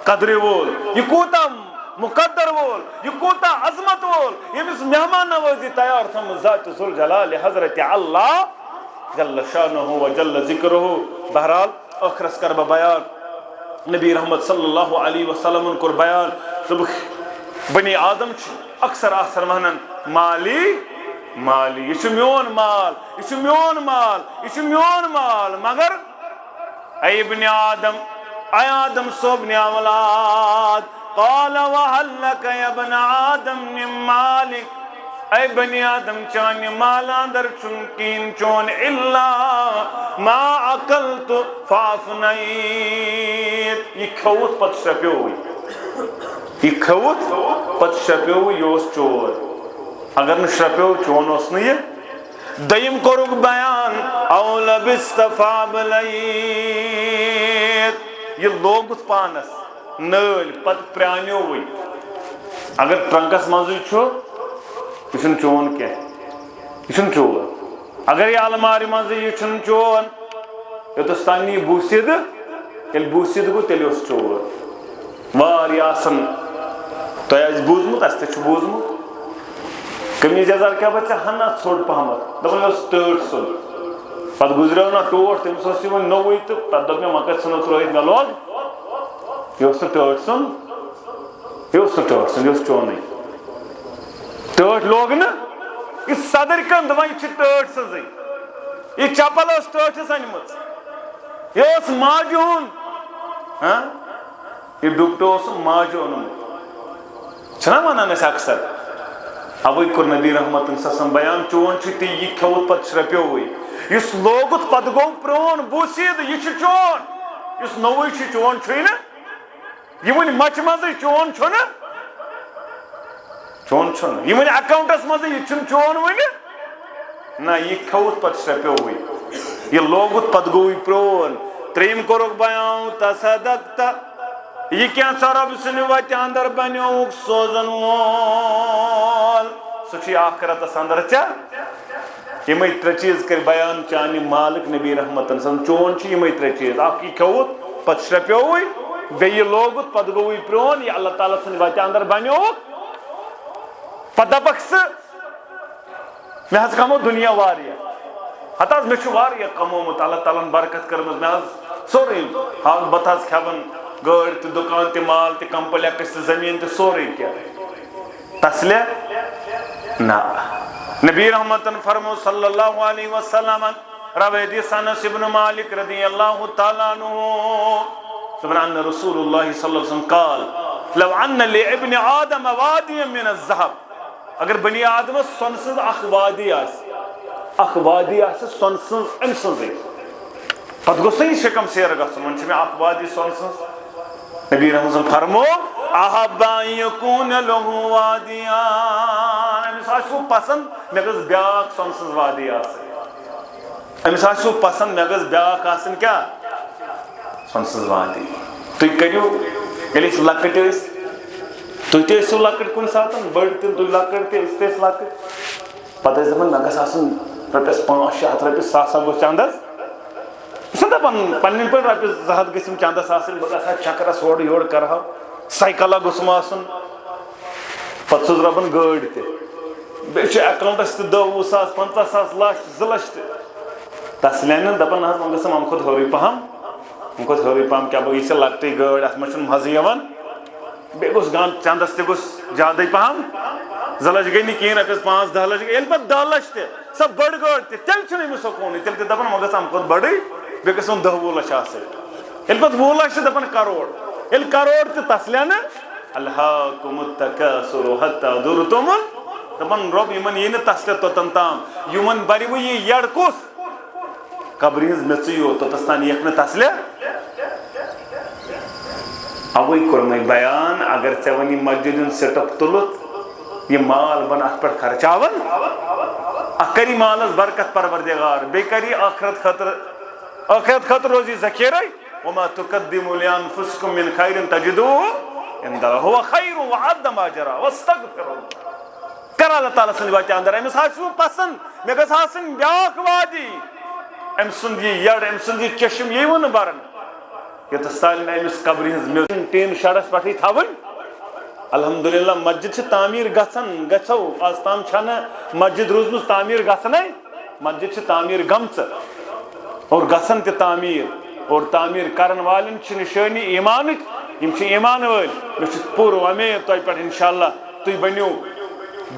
قدر وول یہ کوتم مقدر وول یہ کوتا عظمت وول یمس مہمان نوازی تیار تھم ذات ذوالجلال حضرت اللہ جل شانہ و جل ذکرہ بہرحال آخرس کر بیان نبی رحمت صلی اللہ علیہ وسلم کور بیان بنی آدم اکثر آسر ونان مالی مالی یہ میون مال یہ میون مال یہ میون مال مگر اے ابن آدم اے آدم صوبن اولاد قال وهل لك يا ابن آدم من مالك اے بنی آدم چان مال اندر چونکین چون الا ما اکلت فافنیت یہ کھوت پت شپیوئی یہ کھوت پت شپیوئی یہ چور اگر نہ شپیو چون اس نے دیم کرک بیان او لبست فابلیت یہ لوگ پانس نل پت پرانیو ہوئی اگر ٹرنکس مزوی چھو یہ چون کیا یہ چور اگر یہ الماری مز یہ چون یوتس تانی بوسید یل بوسید گو تیل اس چور واری آسن تو آج بوزمت اس تے بوزمت کمیز یزار کیا بچہ ہنا ژھوٹ پہمت دپن یہ ٹٲٹ سن پتہ گزریو نا ٹوٹ تمس ون نوے تو تب دپ مے مکر ژھنو ترٲیِتھ مے لوگ یہ ٹٲٹ سن یہ ٹٲٹ سن یہ چونٕے ٹٲٹ لوگ نا یہ صدر کم دپان یہ ٹٲٹ سزٕے یہ چپل ٲس ٹٲٹھس أنمٕژ یہ اوس ماجہِ ہُنٛد یہ ڈُپٹہٕ اوس ماجہِ اوٚنمُت چھنا ونان أسۍ اکثر اوے کوٚر نبی رحمت سسم بیان چون تی یہ کھیوت پتہ شرپیوٕے یس لوگت پتہ گو پرون بوسید یہ چون یس نوے چون چھُے نا یہ ون مچھ مزے چون چھُ نا چون چھُنہٕ یہ ون اکاؤنٹس مزے یہ چھُنہٕ چون ون نہ یہ کھیوت پتہ شرپیوٕے یہ لوگت پتہ گوے پرون تریم کوٚرُکھ بیان تصدقت یہ کیا رب سن وتہ اندر بنیوک سوزن وول سہ آخرتس اندر ژےٚ یمے ترے چیز کر بیان چانہ مالک نبی رحمتن سن چون یمے ترے چیز اخ یہ کھیوت پتہ شرپیوٕے بیٚیہِ لوگُت پتہ گوٚوٕے پرون یہ اللہ تعالیٰ سن وتہ اندر بنیوک پتہ دپکھ ژٕ مےٚ حظ کمو دنیا واریاہ ہتہ حظ مےٚ چھُ واریاہ کمومُت اللہ تعالیٰ ہن برکت کٔرمٕژ مےٚ حظ سورُے حال بتہٕ حظ کھٮ۪وان گٲڑۍ تہِ دُکان تہِ مال تہِ کمپلیکس تہِ زمیٖن تہِ سورُے کینٛہہ تسلے نہ نبی رحمتن فرمو صلی اللہ علیہ وسلم روایت انس ابن مالک رضی اللہ تعالیٰ عنہ سبحان رسول اللہ صلی اللہ علیہ وسلم قال لو ان لابن آدم وادیا من الذهب اگر بنی آدم سون سنز اخ وادی سون سنز ام سنز پتہ گوٚژھ نہ شکم سیر گژھُن وۄنۍ چھِ مےٚ اکھ وادی سون سنز نبی رحمت فرمو احب ان یکون له وادیان امس آسہِ پسند مےٚ گٔژھ بیاکھ سون سنز وادی آسٕنۍ امس آسہِ پسند مےٚ گٔژھ بیاکھ آسٕنۍ کیاہ سون سنز وادی تُہۍ کٔرِو ییٚلہِ أسۍ لۄکٕٹۍ ٲسۍ تُہۍ تہِ ٲسِو لۄکٕٹۍ کُنہِ ساتہٕ بٔڑۍ تہِ تُہۍ لۄکٕٹۍ تہِ أسۍ تہِ ٲسۍ لۄکٕٹۍ پتہٕ ٲسۍ دپان مےٚ گژھِ آسُن رۄپیس 500-600 رۄپیہِ ساسا گوٚژھ چندس یہ چھِ دپان پنٕنۍ پٲٹھۍ رۄپیس 200 گٔژھِم چندس آسٕنۍ بہٕ گژھٕ ہا چکرس اورٕ یورٕ کرٕ ہا سایکلہ گوٚژھُم آسُن پتہٕ سوز رۄبن گٲڑۍ تہِ بیٚیہِ چھُ اٮ۪کاونٹس تہِ 10 ساس 50 ساس لچھ 2 لچھ تہِ تسلین دپان نہ حظ وۄنۍ گژھم امہِ کھۄتہٕ ہیوٚرُے پہم امہِ کھۄتہٕ ہیوٚرُے پہم کیٛاہ یہِ چھِ لۄکٹٕے گٲڑۍ اتھ منٛز چھُنہٕ مزٕ یِوان بیٚیہِ گوٚژھ چندس تہِ گوٚژھ زیادَے پہم 2 لچھ گٔے نہٕ کِہیٖنۍ رۄپیس 5-10 لچھ گٔے ییٚلہِ پتہٕ 10 لچھ تہِ سۄ بٔڑ گٲڑۍ تہِ تیٚلہِ چھُنہٕ أمِس سکوٗنٕے تیٚلہِ تہِ دپان وۄنۍ گژھِ امہِ کھۄتہٕ بٔڑٕے بیٚیہِ گژھِ وۄنۍ 10-20 لچھ آسٕنۍ ییٚلہِ پتہٕ 20 لچھ چھِ دپان کروڑ ییٚلہِ کروڑ تہِ تسلینہٕ الہاکُمُ التکاثُرُ حتیٰ زُرتُمُ دپان رۄب یِمن یی نہٕ تسلہِ توٚتن تام یِمن بَرِ وۄنۍ یہِ یڈ کُس قبرِ ہٕنٛز میٚژٕے یوت توٚتس تام یِیَکھ نہٕ تسلہِ اوے کوٚرمَے بیان اگر ژےٚ وۄنۍ یہِ مسجد ہُنٛد سیٹ اپ تُلُتھ یہِ مال بن اتھ پٮ۪ٹھ خرچاوان اکھ کری مالس برکت پروردگار بیٚیہِ کری ٲخرت خٲطرٕ روزی ذخیرے وما تقدموا لانفسکم من خیر تجدوه عند اللہ هو خیر وعظم اجرا واستغفر کر اللہ تعالیٰ سٕنٛدِ وتہِ اندر أمِس آسہِ وۄنۍ پسنٛد مےٚ گژھِ آسٕنۍ بیٛاکھ وادی أمۍ سُنٛد یہِ یڈ أمۍ سُنٛد یہِ چشم یی وٕ نہٕ برن یوٚتس تالہِ أمِس قبرِ ہٕنٛز میٚژ ٹیٖن شڈس پٮ۪ٹھٕے تھاوٕنۍ الحمدللہ مسجد چھِ تعمیٖر گژھان گژھو آز تام چھنہٕ مسجد روٗزمٕژ تعمیٖر گژھنَے مسجد چھِ تعمیٖر گٔمژٕ اور گژھان تہِ تعمیٖر اور تعمیٖر کرن والٮ۪ن چھِ نِشٲنی ایٖمانٕکۍ یِم چھِ ایٖمان وٲلۍ مےٚ چھُ پوٗرٕ وۄمید تۄہہِ پٮ۪ٹھ انشاءاللہ تُہۍ بٔنِو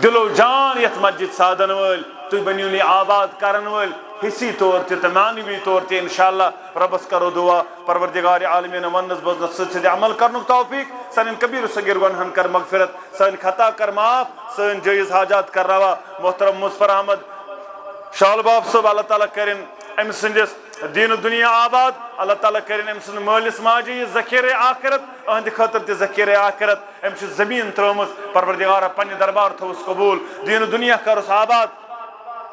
دِلو جان یتھ مسجد سادن وٲلۍ تُہۍ بٔنِو یہِ آباد کرن وٲلۍ حصی طور تہِ تہٕ معنوی طور تہِ انشاءاللہ رۄبس کرو دعا پروردگارِ عالمیٖن وننس بوزنس سۭتۍ سۭتۍ عمل کرنُک توفیٖق سانٮ۪ن کبیٖر صغیٖر گۄنہن کر مغفرت سٲنۍ خطا کر معاف سٲنۍ جٲیز حاجات کر روا محترم مظفر احمد شال باب صٲب اللہ تعالیٰ کرن أمۍ سٕنٛدِس دیٖنہٕ دُنیا آباد اللہ تعالیٰ کرن أمۍ سٕنٛدِ مٲلِس ماجہِ یہِ ذخیرے آخرت أہنٛدِ خٲطرٕ تہِ ذخیرے آخرت أمۍ چھِ زمیٖن ترٲومٕژ پروردگارا پننہِ دربار تھووُس قبوٗل دیٖنہٕ دُنیا کروس آباد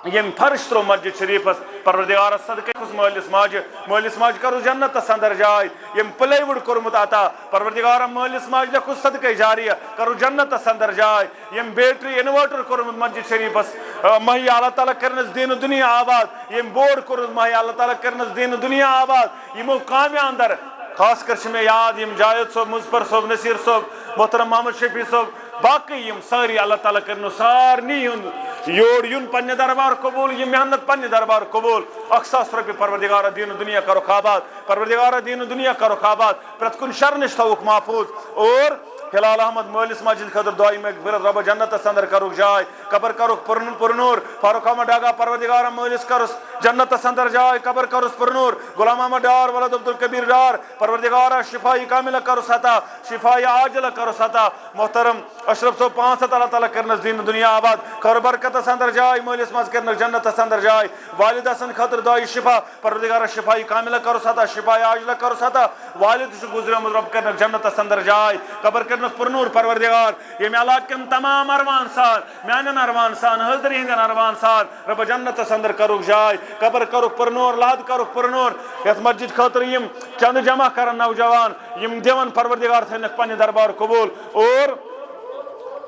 ییٚمۍ فرش ترٛوو مسجد شریٖفس پروردگارس صدقے کھوٚس مٲلِس ماجہِ کرو جنتس اندر جاے ییٚمۍ پلے وُڈ کوٚرمُت عطا پروردگارا مٲلِس ماجہِ لیکھُس صدقے جاریہ کرو جنتس اندر جاے ییٚمۍ بیٹری اِنوٲٹر کوٚرمُت مسجد شریٖفس مہیا اللہ تعالیٰ کرنس دیٖنہٕ دُنیا آباد ییٚمۍ بورڈ کوٚرمُت مہیا اللہ تعالیٰ کرنس دیٖنہٕ دُنیا آباد یِمو کامہِ اندر خاص کر چھِ مےٚ یاد یِم جاوید صٲب مظفر صٲب نصیٖر صٲب محترم محمد شفیع صٲب باقٕے یِم سٲری اللہ تعالیٰ کرنو سارنٕے ہُنٛد یور یُن پننہِ دربار قبوٗل یہِ محنت پننہِ دربار قبوٗل 1,000 رۄپیہِ پروردگارا دیٖنہٕ دُنیا کروکھ آباد پروردگارا دیٖنہٕ دُنیا کروکھ آباد پرٛٮ۪تھ کُنہِ شر نِش تھووُکھ محفوٗظ اور ہلال احمد مٲلِس ماجہِ ہِنٛدِ خٲطرٕ دعایہِ مغفرت رۄبا جنتس اندر کروکھ جاے قبر کروکھ پُرنوٗر فاروق احمد ڈاگا پروردگارا مٲلِس کروس جنتس اندر جاے قبر کروس پُرنوٗر غلام احمد ڈار ولد عبدالکبیٖر ڈار پروردگارا شفائی کاملہ کروس عطا شفائی عاجلہ کروس عطا محترم اشرف صٲب 500 اللہ تعالیٰ کرنس دیٖنہٕ دُنیا آباد خٲر برکتس اندر جاے مٲلِس ماجہِ کرنس جنتس اندر جاے والدہ سٕنٛدِ خٲطرٕ دعایہِ شفا پروردگارا شفائی کاملہ کروس عطا شفائی عاجلہ کروس عطا والد چھُ گُزریومُت رۄب کرنس جنتس اندر جاے قبر کرنس پُرنوٗر پروردگار ییٚمہِ علاقہٕ کٮ۪ن تمام ارمان سان میانٮ۪ن ارمان سان حٲضرِ ہٕنٛدٮ۪ن ارمان سان رۄبا جنتس اندر کروکھ جاے قبر کروکھ پُرنوٗر لحد کروکھ پُرنوٗر یتھ مسجد خٲطرٕ یِم چندٕ جمع کرن نوجوان یِم دِوان پروردگار تھٲینکھ پننہِ دربار قبوٗل اور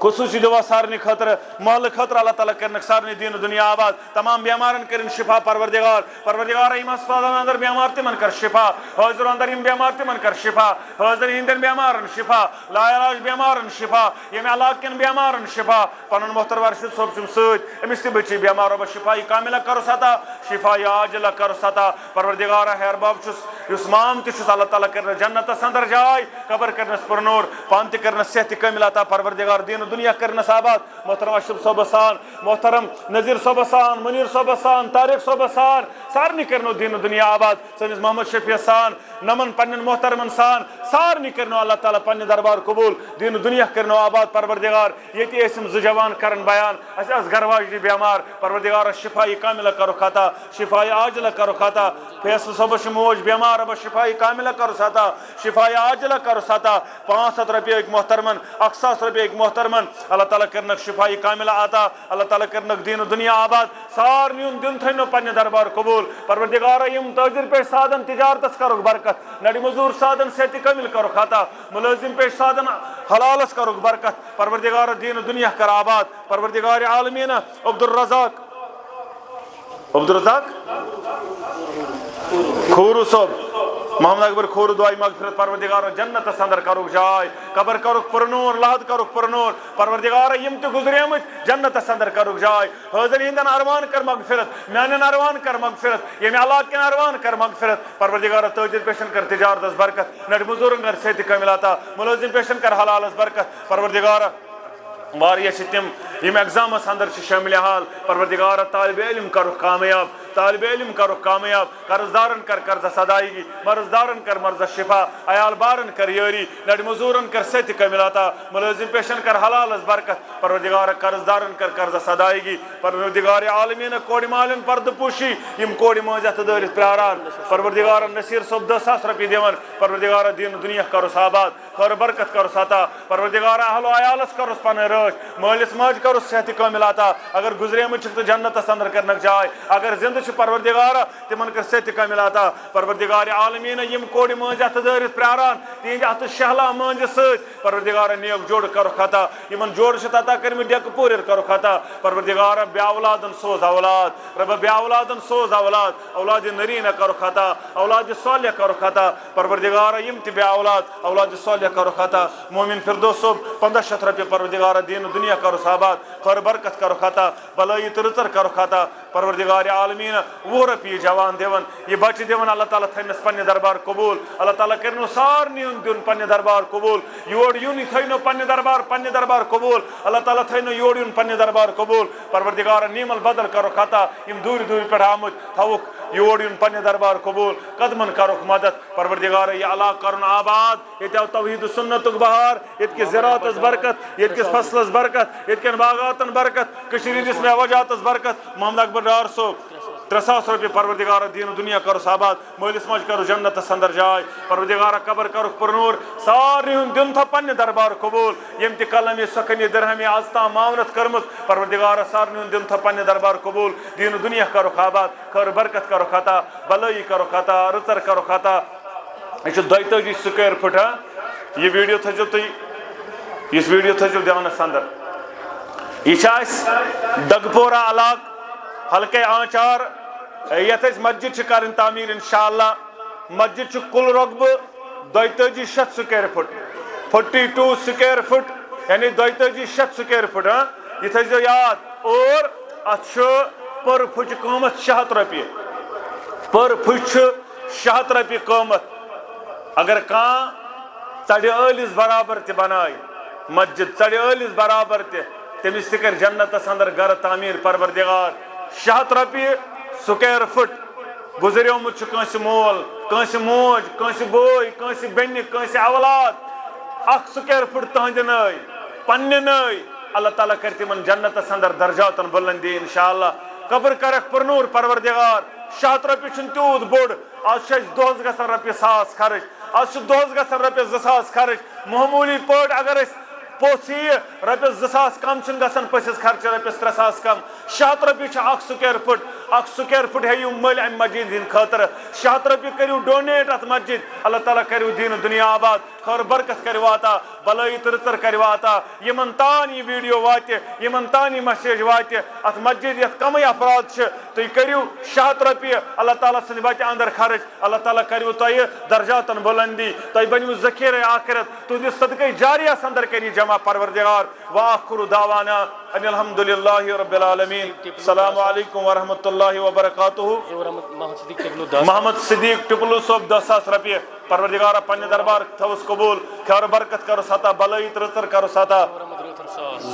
خصوٗصی دعا سارنٕے خٲطرٕ محلہٕ خٲطرٕ اللہ تعالیٰ کرنکھ سارنٕے دیٖنہٕ دُنیا آباد تمام بیمارن کٔرِنۍ شفا پروردگارا یِم ہسپتالن اندر بیمار تِمن کر شفا حٲضرٕ اندر یِم بیمار تِمن کر شفا حٲضرِ ہٕنٛدٮ۪ن بیمارن شفا لا علاج بیمارن شفا ییٚمہِ علاقہٕ کٮ۪ن بیمارن شفا پنُن محترم ارشد صٲب چھُم سۭتۍ أمِس تہِ بٔچی بیمار رۄبا شفائی کاملہ کروس عطا شفائی عاجلہ کروس عطا پروردگارا ہیر باب چھُس یُس مام تہِ چھُس اللہ تعالیٰ کرنس جنتس اندر جاے قبر کرنس پُرنوٗر پانہٕ تہِ کرنس صحتہِ کامل عطا پروردگار دیٖنہٕ دُنیا کرنس آباد محترم اشرف صٲبس سان محترم نذیر صٲبس سان منیٖر صٲبس سان طارق صٲبس سان سارنٕے کرنو دیٖنہٕ دُنیا آباد سٲنِس محمد شفیعس سان نمن پننٮ۪ن محترمن سان سارنٕے کرنو اللہ تعالیٰ پننہِ دربار قبوٗل دیٖنہٕ دُنیا کرنو آباد پروردگار ییٚتہِ ٲسۍ یِم 2 جوان کران بیان اَسہِ آسہٕ گرٕ واجنہِ بیمار پروردگارا شفائی کاملہ کروکھ عطا شفائی عاجلہ کروکھ عطا فیصل صٲبس چھِ موج بیمار رۄبا شفائی کاملہ کروس عطا شفائی عاجلہ کروس عطا 500 رۄپیہِ أکۍ محترمن 1,000 رۄپیہِ أکۍ محترمن اللہ تعالیٰ کرنکھ شفائی کاملہ عطا اللہ تعالیٰ کرنکھ دیٖنہٕ دُنیا آباد سارنٕے ہُنٛد دِل تھٲینو پننہِ دربار قبوٗل پروردگارا یِم تٲجِر پیش سادن تجارتس کروکھ برکت نڑِ مزوٗر سادن صحتہِ کامل کروکھ عطا مُلٲزِم پیش سادن حلالس کروکھ برکت پروردگارا دیٖنہٕ دُنیا کر آباد پروردگارِ عالمیٖنہ عبدالرزاق کھوٗرو صٲب محمد اکبر کھور دعائی مغفرت پروردگار جنت اندر کرک جائے قبر کرک پرنور لحد کرک پرنور پروردگار یم تہ گزریمت جنت اندر کرک جائے حاضر ہندن ارمان کر مغفرت میانن ارمان کر مغفرت یمہ علاقہ کن ارمان کر مغفرت پروردگار تاجر پیشن کر تجارت برکت نڑ مزورن کر صحت کامل عطا ملازم پیشن کر حلال برکت پروردگار واریاہ چھ تم یم ایگزامس اندر شامل حال پروردگار طالب علم کرک کامیاب طالب علم کرک کامیاب قرض دارن کر قرض ادائیگی مرض دارن کر مرض شفا عیال بارن کر یاری نڑ مزورن کر صحت کامل عطا ملازم پیشن کر حلال برکت پروردگار قرض دارن کر قرض ادائیگی پروردگار عالمین کوڑ مالن پرد پوشی یم کوڑ ماز ات دارت پیاران پروردگار نصیر صاحب 10,000 رۄپیہِ دِوان پروردگار دین دنیا کرس آباد خیر برکت کرس عطا پروردگار اہل و عیالس کرس پن رٲچھ مالس ماج کرس صحت کامل عطا اگر گزریمت چھک تو جنتس اندر کرنک جائے اگر زندہ چھ پروردگار تمن کر صحت کامل عطا پروردگار عالمین یم کوڑ ماز ات دارت پیاران تہنٛدِ ات شہلا مانجہ سۭتۍ پروردگار نیک جوڑ کرک عطا یمن جوڑ چھ عطا کرمٕتۍ ڈیکہٕ پوٗرِ کرک عطا پروردگار بے اولادن سوز اولاد رب بے اولادن سوز اولاد اولاد نرینہ کرک عطا اولاد صالح کرک عطا پروردگار یم تہ بے اولاد صالح کرک عطا مومن فردوس صاحب 1500 رۄپیہِ پروردگار دین دنیا کرس آباد خیر برکت کرک عطا بلائی تہ رٕژر کرک عطا پروردگار عالمین 20 رۄپیہِ جوان دِوان یہ بچہ دِوان اللہ تعالیٰ تھٲینس پننہِ دربار قبول اللہ تعالیٰ کرنو سارنٕے ہُنٛد دیُن پننہِ دربار قبول یور یُن یہِ تھٲینو پننہِ دربار قبول اللہ تعالیٰ تھٲینو یور یُن پننہِ دربار قبول پروردگار نیم البدل کرک عطا یم دوٗرِ پٮ۪ٹھ آمٕتۍ تھاوُکھ یور یُن پننہِ دربار قبول قدمن کرک مدد پروردگار یہ علاقہ کرن آباد ییٚتہِ آو توحید و سنتُک بہار ییٚتہِ کِس زراعتس برکت ییٚتہِ کِس فصلس برکت ییٚتہِ کٮ۪ن باغاتن برکت کٔشیٖرِ ہٕنٛدِس معوجاتس برکت محمد اکبر ڈار صٲب 3,000 رۄپیہِ پروردگار دین دنیا کرس آباد مٲلِس ماجہِ کرس جنتس اندر جاے پروردگار قبر کرک پرنور سارنٕے ہُنٛد دیُن تھاو پننہِ دربار قبول یم تہِ قلمِ سخنہِ درہمہِ آز تام معاونت کٔرمٕژ پروردگار سارنٕے ہُنٛد دیُن تھاو پننہِ دربار قبول دین دنیا کرک آباد خیر برکت کرک عطا بلٲیی کرک عطا رٕژر کرک عطا یہ چھُ 42 سُکیر فُٹ یہ ویڈیو تھٲیزیو تُہۍ یُس ویڈیو تھٲیزیو دیانس اندر یہ چھِ اَسہِ ڈگپورہ علاقہٕ حلقے آنچار یتھ أسۍ مسجد چھِ کرٕنۍ تعمیٖر انشاءاللہ مسجد چھُ کُل رۄقبہٕ 4200 سُکیر فُٹ 42 سُکیر فُٹ یعنی 4200 سُکیر فُٹ یہ تھٲیزیو یاد اور اتھ چھُ پر پھٕچ قۭمتھ 600 رۄپیہِ پر پھٕچ چھُ 600 رۄپیہِ قۭمتھ اگر کانٛہہ ژڑِ ٲلِس برابر تہِ بنایہِ مسجد ژڑِ ٲلِس برابر تہِ تٔمِس تہِ کر جنتس اندر گھرٕ تعمیٖر پروردگار 600 رۄپیہِ سُکیر فُٹ گزریومُت چھُ کٲنٛسہِ مول کٲنٛسہِ موج کٲنٛسہِ بوے کٲنٛسہِ بیٚنہِ کٲنٛسہِ اولاد 1 سُکیر فُٹ تہنٛدِ نٲے پننہِ نٲے اللہ تعالیٰ کر تِمن جنتس اندر درجاتن بلندی انشاءاللہ قبر کرکھ پرنور پروردگار 600 رۄپیہِ چھُنہٕ تیوٗت بوٚڑ آز چھُ اَسہِ دۄہس گژھان رۄپیہِ 1000 خرٕچ آز چھُ دۄہس گژھان رۄپیس 2000 خرٕچ معموٗلی پٲٹھۍ اگر أسۍ پوٚژھ یِیہِ رۄپیس 2000 کم چھُنہٕ گژھان پٔژھِس خرچہٕ رۄپیس 3000 کم 600 رۄپیہِ چھُ 1 سُکیر فُٹ 1 سُکیر فُٹ ہیٚیِو مٔلۍ امہِ مسجد ہِنٛدِ خٲطرٕ 600 رۄپیہِ کٔرِو ڈونیٹ اتھ مسجد اللہ تعالیٰ کٔرِو دیٖن دُنیا آباد خٲر برکت کٔرِو عطا بلٲیی تہٕ رٕژر کٔرِو عطا یِمن تام یہِ ویٖڈیو واتہِ یِمن تام یہِ مسیج واتہِ اتھ مسجد یتھ کمٕے افراد چھِ تُہۍ کٔرِو 600 رۄپیہِ اللہ تعالیٰ سٕنٛدِ وتہِ اندر خرٕچ اللہ تعالیٰ کٔرِو تۄہہِ درجاتن بلندی تۄہہِ بنِو ذخیرے آخرت تُہنٛدِس صدقے جاریس اندر کٔرِو جمع پروردگار وآخر دعوانا ان الحمد للہ رب العالمین السلام علیکم ورحمۃ اللہ وبرکاتہ محمد صدیق ٹپلو صٲب 10,000 رۄپیہِ پروردگارا پننہِ دربار تھوس قبول خیر برکت کرس عطا بلٲیی تہٕ رٕژر کرس عطا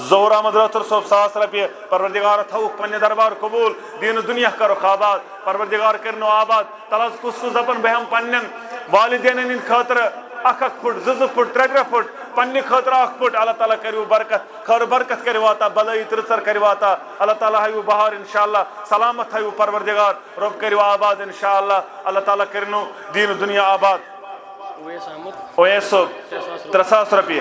ظہور احمد رٲتھر صٲب 1,000 رۄپیہِ پروردگار تھوُکھ پننہِ دربار قبول دیٖن دُنیا کرُکھ آباد پروردگار کٔرنو آباد تل حظ کُس دپان بہٕ ہٮ۪مہٕ پننٮ۪ن والدینن ہٕنٛدِ خٲطرٕ 1 فُٹ 2 فُٹ 3 فُٹ پننہِ خٲطرٕ 1 فُٹ اللہ تعالیٰ کٔرِو برکت خیر برکت کٔرِو عطا بلٲیی تہٕ رٕژر کٔرِو عطا اللہ تعالیٰ ہٲیِو بہار انشاءاللہ سلامت تھٲیِو پروردگار رۄب کٔرِو آباد انشاءاللہ اللہ تعالیٰ کٔرنو دیٖن دُنیا آباد اویس صٲب 3,000 رۄپیہِ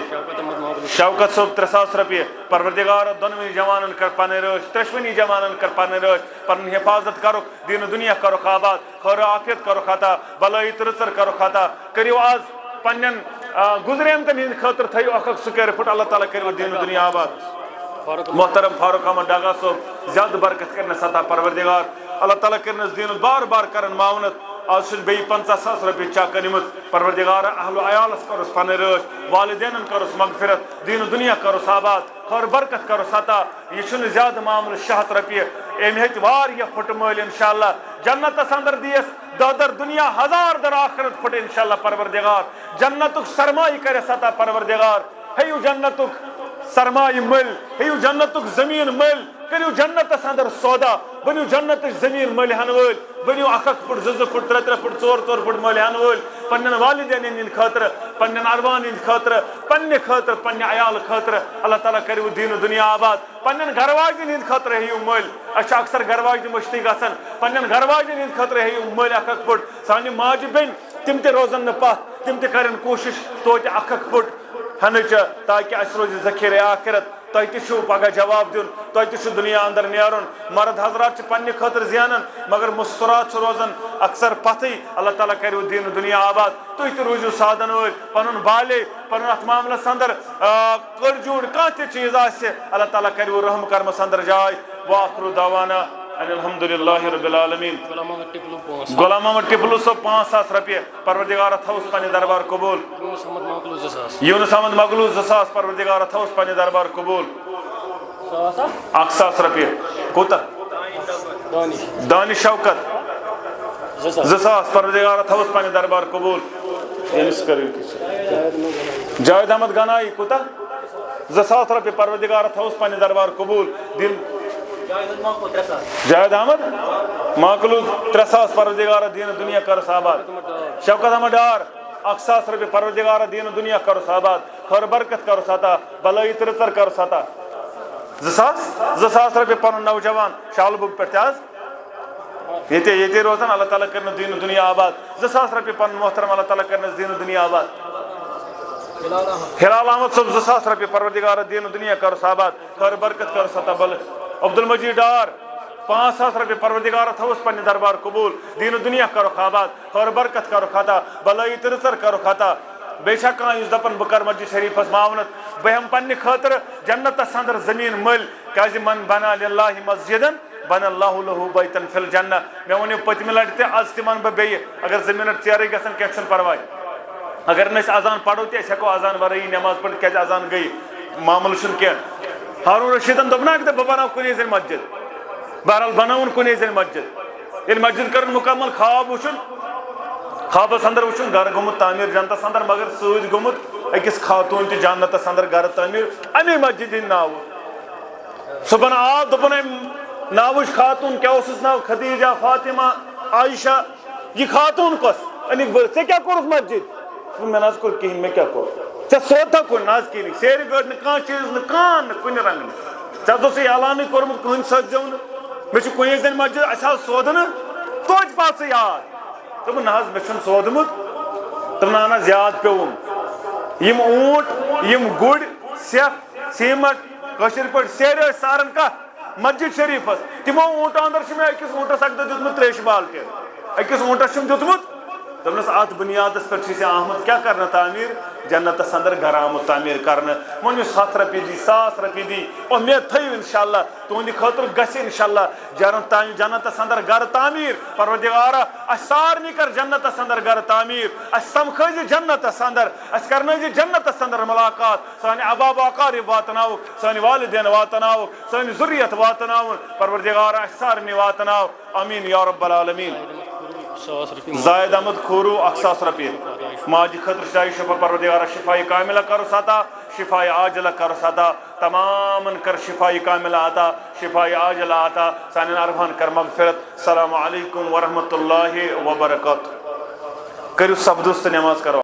شوکت صٲب 3,000 رۄپیہِ پروردگار دۄنوٕنی جوانن کر پنٕنۍ رٲچھ دۄشوٕنی جوانن کر پنٕنۍ رٲچھ پنٕنۍ حفاظت کرُکھ دیٖن دُنیا کرُکھ آباد خٲر عافیت کرُکھ عطا بلٲیی تہٕ رٕژر کرُکھ عطا کٔرِو آز پننٮ۪ن گزریمتن ہٕنٛدِ خٲطرٕ تھٲیِو 1 سُکیر فُٹ اللہ تعالیٰ کٔرِو دیٖن دُنیا آباد محترم فاروق احمد ڈاگا صٲب زیادٕ برکت کرنس عطا پروردگار اللہ تعالیٰ کرنس دیٖنُک بار بار کرن معاونت آج بی 50,000 رۄپیہِ چک أنمٕژ پروردگار اہل و عیالس کرس پنٕنۍ رٲچھ والدینن کرس مغفرت دین و دنیا کرس آباد خیر برکت کرس عطا یہ چھُنہٕ زیادٕ معاملہٕ 600 رۄپیہِ أمۍ ہیٚتہِ واریاہ پھٕٹہٕ مٲلۍ انشاءاللہ جنتس اندر دیس دۄدر دنیا 1000 در آخرت پھٕٹہِ انشاءاللہ پروردگار جنتُک سرمایہ کرس عطا پروردگار ہیٚیِو جنتُک سرمایہ مٔلۍ ہیٚیِو جنتُک زمیٖن مٔلۍ کٔرِو جنتس اندر سودا بٔنِو جنتٕچ زمیٖن مٔلۍ ہٮ۪نہٕ وٲلۍ بٔنِو 1 پھٕٹ 2 پھٕٹ 3 پھٕٹ 4 پھٕٹ مٔلۍ ہٮ۪نہٕ وٲلۍ پننٮ۪ن والدینن ہٕنٛدِ خٲطرٕ پننٮ۪ن اروان ہٕنٛدِ خٲطرٕ پننہِ خٲطرٕ پننہِ عیال خٲطرٕ اللہ تعالیٰ کٔرِو دیٖن و دُنیا آباد پننٮ۪ن گھر واجٮ۪ن ہٕنٛدِ خٲطرٕ ہیٚیِو مٔلۍ اَسہِ چھِ اکثر گھر واجنہِ مٔشتٕے گژھان پننٮ۪ن گھر واجٮ۪ن ہٕنٛدِ خٲطرٕ ہیٚیِو مٔلۍ 1 پھٕٹ سانہِ ماجہِ بیٚنہِ تِم تہِ روزن نہٕ پتھ تِم تہِ کرن کوٗشش توتہِ 1 پھٕٹ ہٮ۪نٕچ تاکہِ اَسہِ روزِ ذخیرے آخرت تۄہہِ تہِ چھُو پگاہ جواب دیُن تۄہہِ تہِ چھُ دُنیا اندر نیرُن مرد حضرات چھِ پننہِ خٲطرٕ زینان مگر مُستورات چھُ روزان اکثر پتھٕے اللہ تعالیٰ کٔرِو دیٖن و دُنیا آباد تُہۍ تہِ روٗزِو سادن وٲلۍ پنُن بالے پنُن اتھ معاملس اندر کٔرجوٗڑ کانٛہہ تہِ چیٖز آسہِ اللہ تعالیٰ کٔرِو رحم کرمس اندر جاے واخرُ دعوانا ان الحمدللہ رب العالمین غلام محمد ٹپلو صٲب 5,000 رۄپیہِ پروردگارا تھوُس پننہِ دربار قبوٗل یونس احمد مغلوٗ 2,000 پروردگارا تھوُس پننہِ دربار قبوٗل 1,000 رۄپیہِ کوٗتاہ دانش شوکت 2,000 پروردگارا تھوُس پننہِ دربار قبوٗل جاوید احمد گنایی کوٗتاہ 2,000 رۄپیہِ پروردگارا تھوُس پننہِ دربار قبوٗل جاوید احمد ماکلو 3,000 پروردگارا دین دنیا کرس آباد شوکت احمد ڈار 1,000 رۄپیہِ پروردگارا دین دنیا کرس آباد خیر برکت کرس عطا بلٲیی تہٕ رٕژر کرس عطا 2,000 رۄپیہِ پنُن نوجوان شال بُگ پٮ۪ٹھ تہِ حظ ییٚتے روزان اللہ تعالیٰ کرنس دین دنیا آباد 2,000 رۄپیہِ پنُن محترم اللہ تعالیٰ کرنس دین دنیا آباد ہلال احمد صٲب 2,000 رۄپیہِ پروردگارا دین دنیا کرس آباد خیر برکت کرس عطا بل عبدالمجید ڈار 5,000 رۄپیہِ پروردگارا تھوُس پننہِ دربار قبوٗل دیٖن دُنیا کرُکھ آباد خیر برکت کرُکھ عطا بلٲیی تہٕ رٕژر کرُکھ عطا بیٚیہِ چھا کانٛہہ یُس دپان بہٕ کرٕ مسجد شریٖفس معاونت بہٕ ہٮ۪مہٕ پننہِ خٲطرٕ جنتس اندر زمیٖن مٔلۍ کیٛازِ من بنا للہ مسجدن بنى اللہ لہو بیتن فی الجنہ مےٚ ووٚنیو پٔتمہِ لٹہِ تہِ آز تہِ ونہٕ بہٕ بیٚیہِ اگر 2 منٹ ژیرٕے گژھن کینٛہہ چھُنہٕ پرواے اگر نہٕ أسۍ اذان پرو تہِ أسۍ ہٮ۪کو اذان ورٲیی نٮ۪ماز پٔرِتھ کیٛازِ اذان گٔے معاملہٕ چھُنہٕ کینٛہہ ہارون رشیدن دوٚپ نا بہٕ بناو کُنی زٔنۍ مسجد بہرحال بنٲوٕن کُنی زٔنۍ مسجد ییٚلہِ مسجد کٔرٕن مُکمل خواب وٕچھُن خوابس اندر وٕچھُن گرٕ گوٚمُت تعمیٖر جنتس اندر مگر سۭتۍ گوٚمُت أکِس خاتوٗن تہِ جنتس اندر گرٕ تعمیٖر امی مسجد ہٕنٛدۍ ناوٕ صُبحن آو دوٚپُن أمۍ ناوٕچ خاتوٗن کیٛاہ اوسُس ناو خدیجہ فاطمہ عائشہ یہِ خاتوٗن کۄس أنِکھ بٔرِتھ ژےٚ کیٛاہ کوٚرُتھ مسجد مےٚ نہ حظ کوٚر کِہیٖنۍ مےٚ کیٛاہ کوٚر ژےٚ سودا کوٚر نہ حظ کِہیٖنۍ سیرِ گٲڑۍ نہٕ کانٛہہ چیٖز نہٕ کانٛہہ نہٕ کُنہِ رنٛگہٕ نہٕ ژےٚ حظ اوسُے اعلانٕے کوٚرمُت کٕہٕنۍ سوٗزۍزیو نہٕ مےٚ چھُ کُنی زٔنۍ مسجد اَسہِ حظ سودٕ نہٕ توتہِ پاو ژٕ یاد دوٚپُن نہ حظ مےٚ چھُنہٕ سودمُت دوٚپُن نہ حظ یاد پیوٚوُم یِم اوٗنٹ یِم گُرۍ سٮ۪کھ سیٖمٹ کٲشِر پٲٹھۍ سیرِ ٲسۍ ساران کتھ مسجد شریٖفس تِمو اوٗنٹو اندر چھُ مےٚ أکِس اوٗنٹس اکہِ دۄہ دیُتمُت تریشہِ بالٹیٖن أکِس اوٗنٹس چھُم دیُتمُت دوٚپنس اتھ بُنیادس پٮ۪ٹھ چھُے ژےٚ آمُت کیٛاہ کرنہٕ تعمیٖر جنتس اندر گرٕ آمُت تعمیٖر کرنہٕ وۄنۍ یُس 100 رۄپیہِ دی 1,000 رۄپیہِ دی اُمید تھٲیِو انشاءاللہ تُہنٛدِ خٲطرٕ گژھِ انشاءاللہ جنتس اندر گرٕ تعمیٖر پروردگارا اسہِ سارنٕے کر جنتس اندر گرٕ تعمیٖر اسہِ سمکھٲیزِ جنتس اندر اسہِ کرنٲیزِ جنتس اندر مُلاقات سانہِ اباب اقارب واتناوُکھ سانہِ والدین واتناوُکھ سٲنۍ ذُریت واتناوُن پروردگارا اسہِ سارنٕے واتناو آمیٖن یا رب العالمیٖن زاہد احمد کھوٗروٗ 1,000 رۄپیہِ ماجہِ خٲطرٕ شاہی شفا پروردگارا شفایہِ کاملہ کرُس عطا شفایہِ عاجلہ کرُس عطا تمامن کر شفایہِ کاملہ عطا شفایہِ عاجلہ عطا سانٮ۪ن اربہن کر مغفرت السلام علیکم ورحمۃ اللہ وبرکاتہ کٔرِو سبدُس تہٕ نٮ۪ماز کرو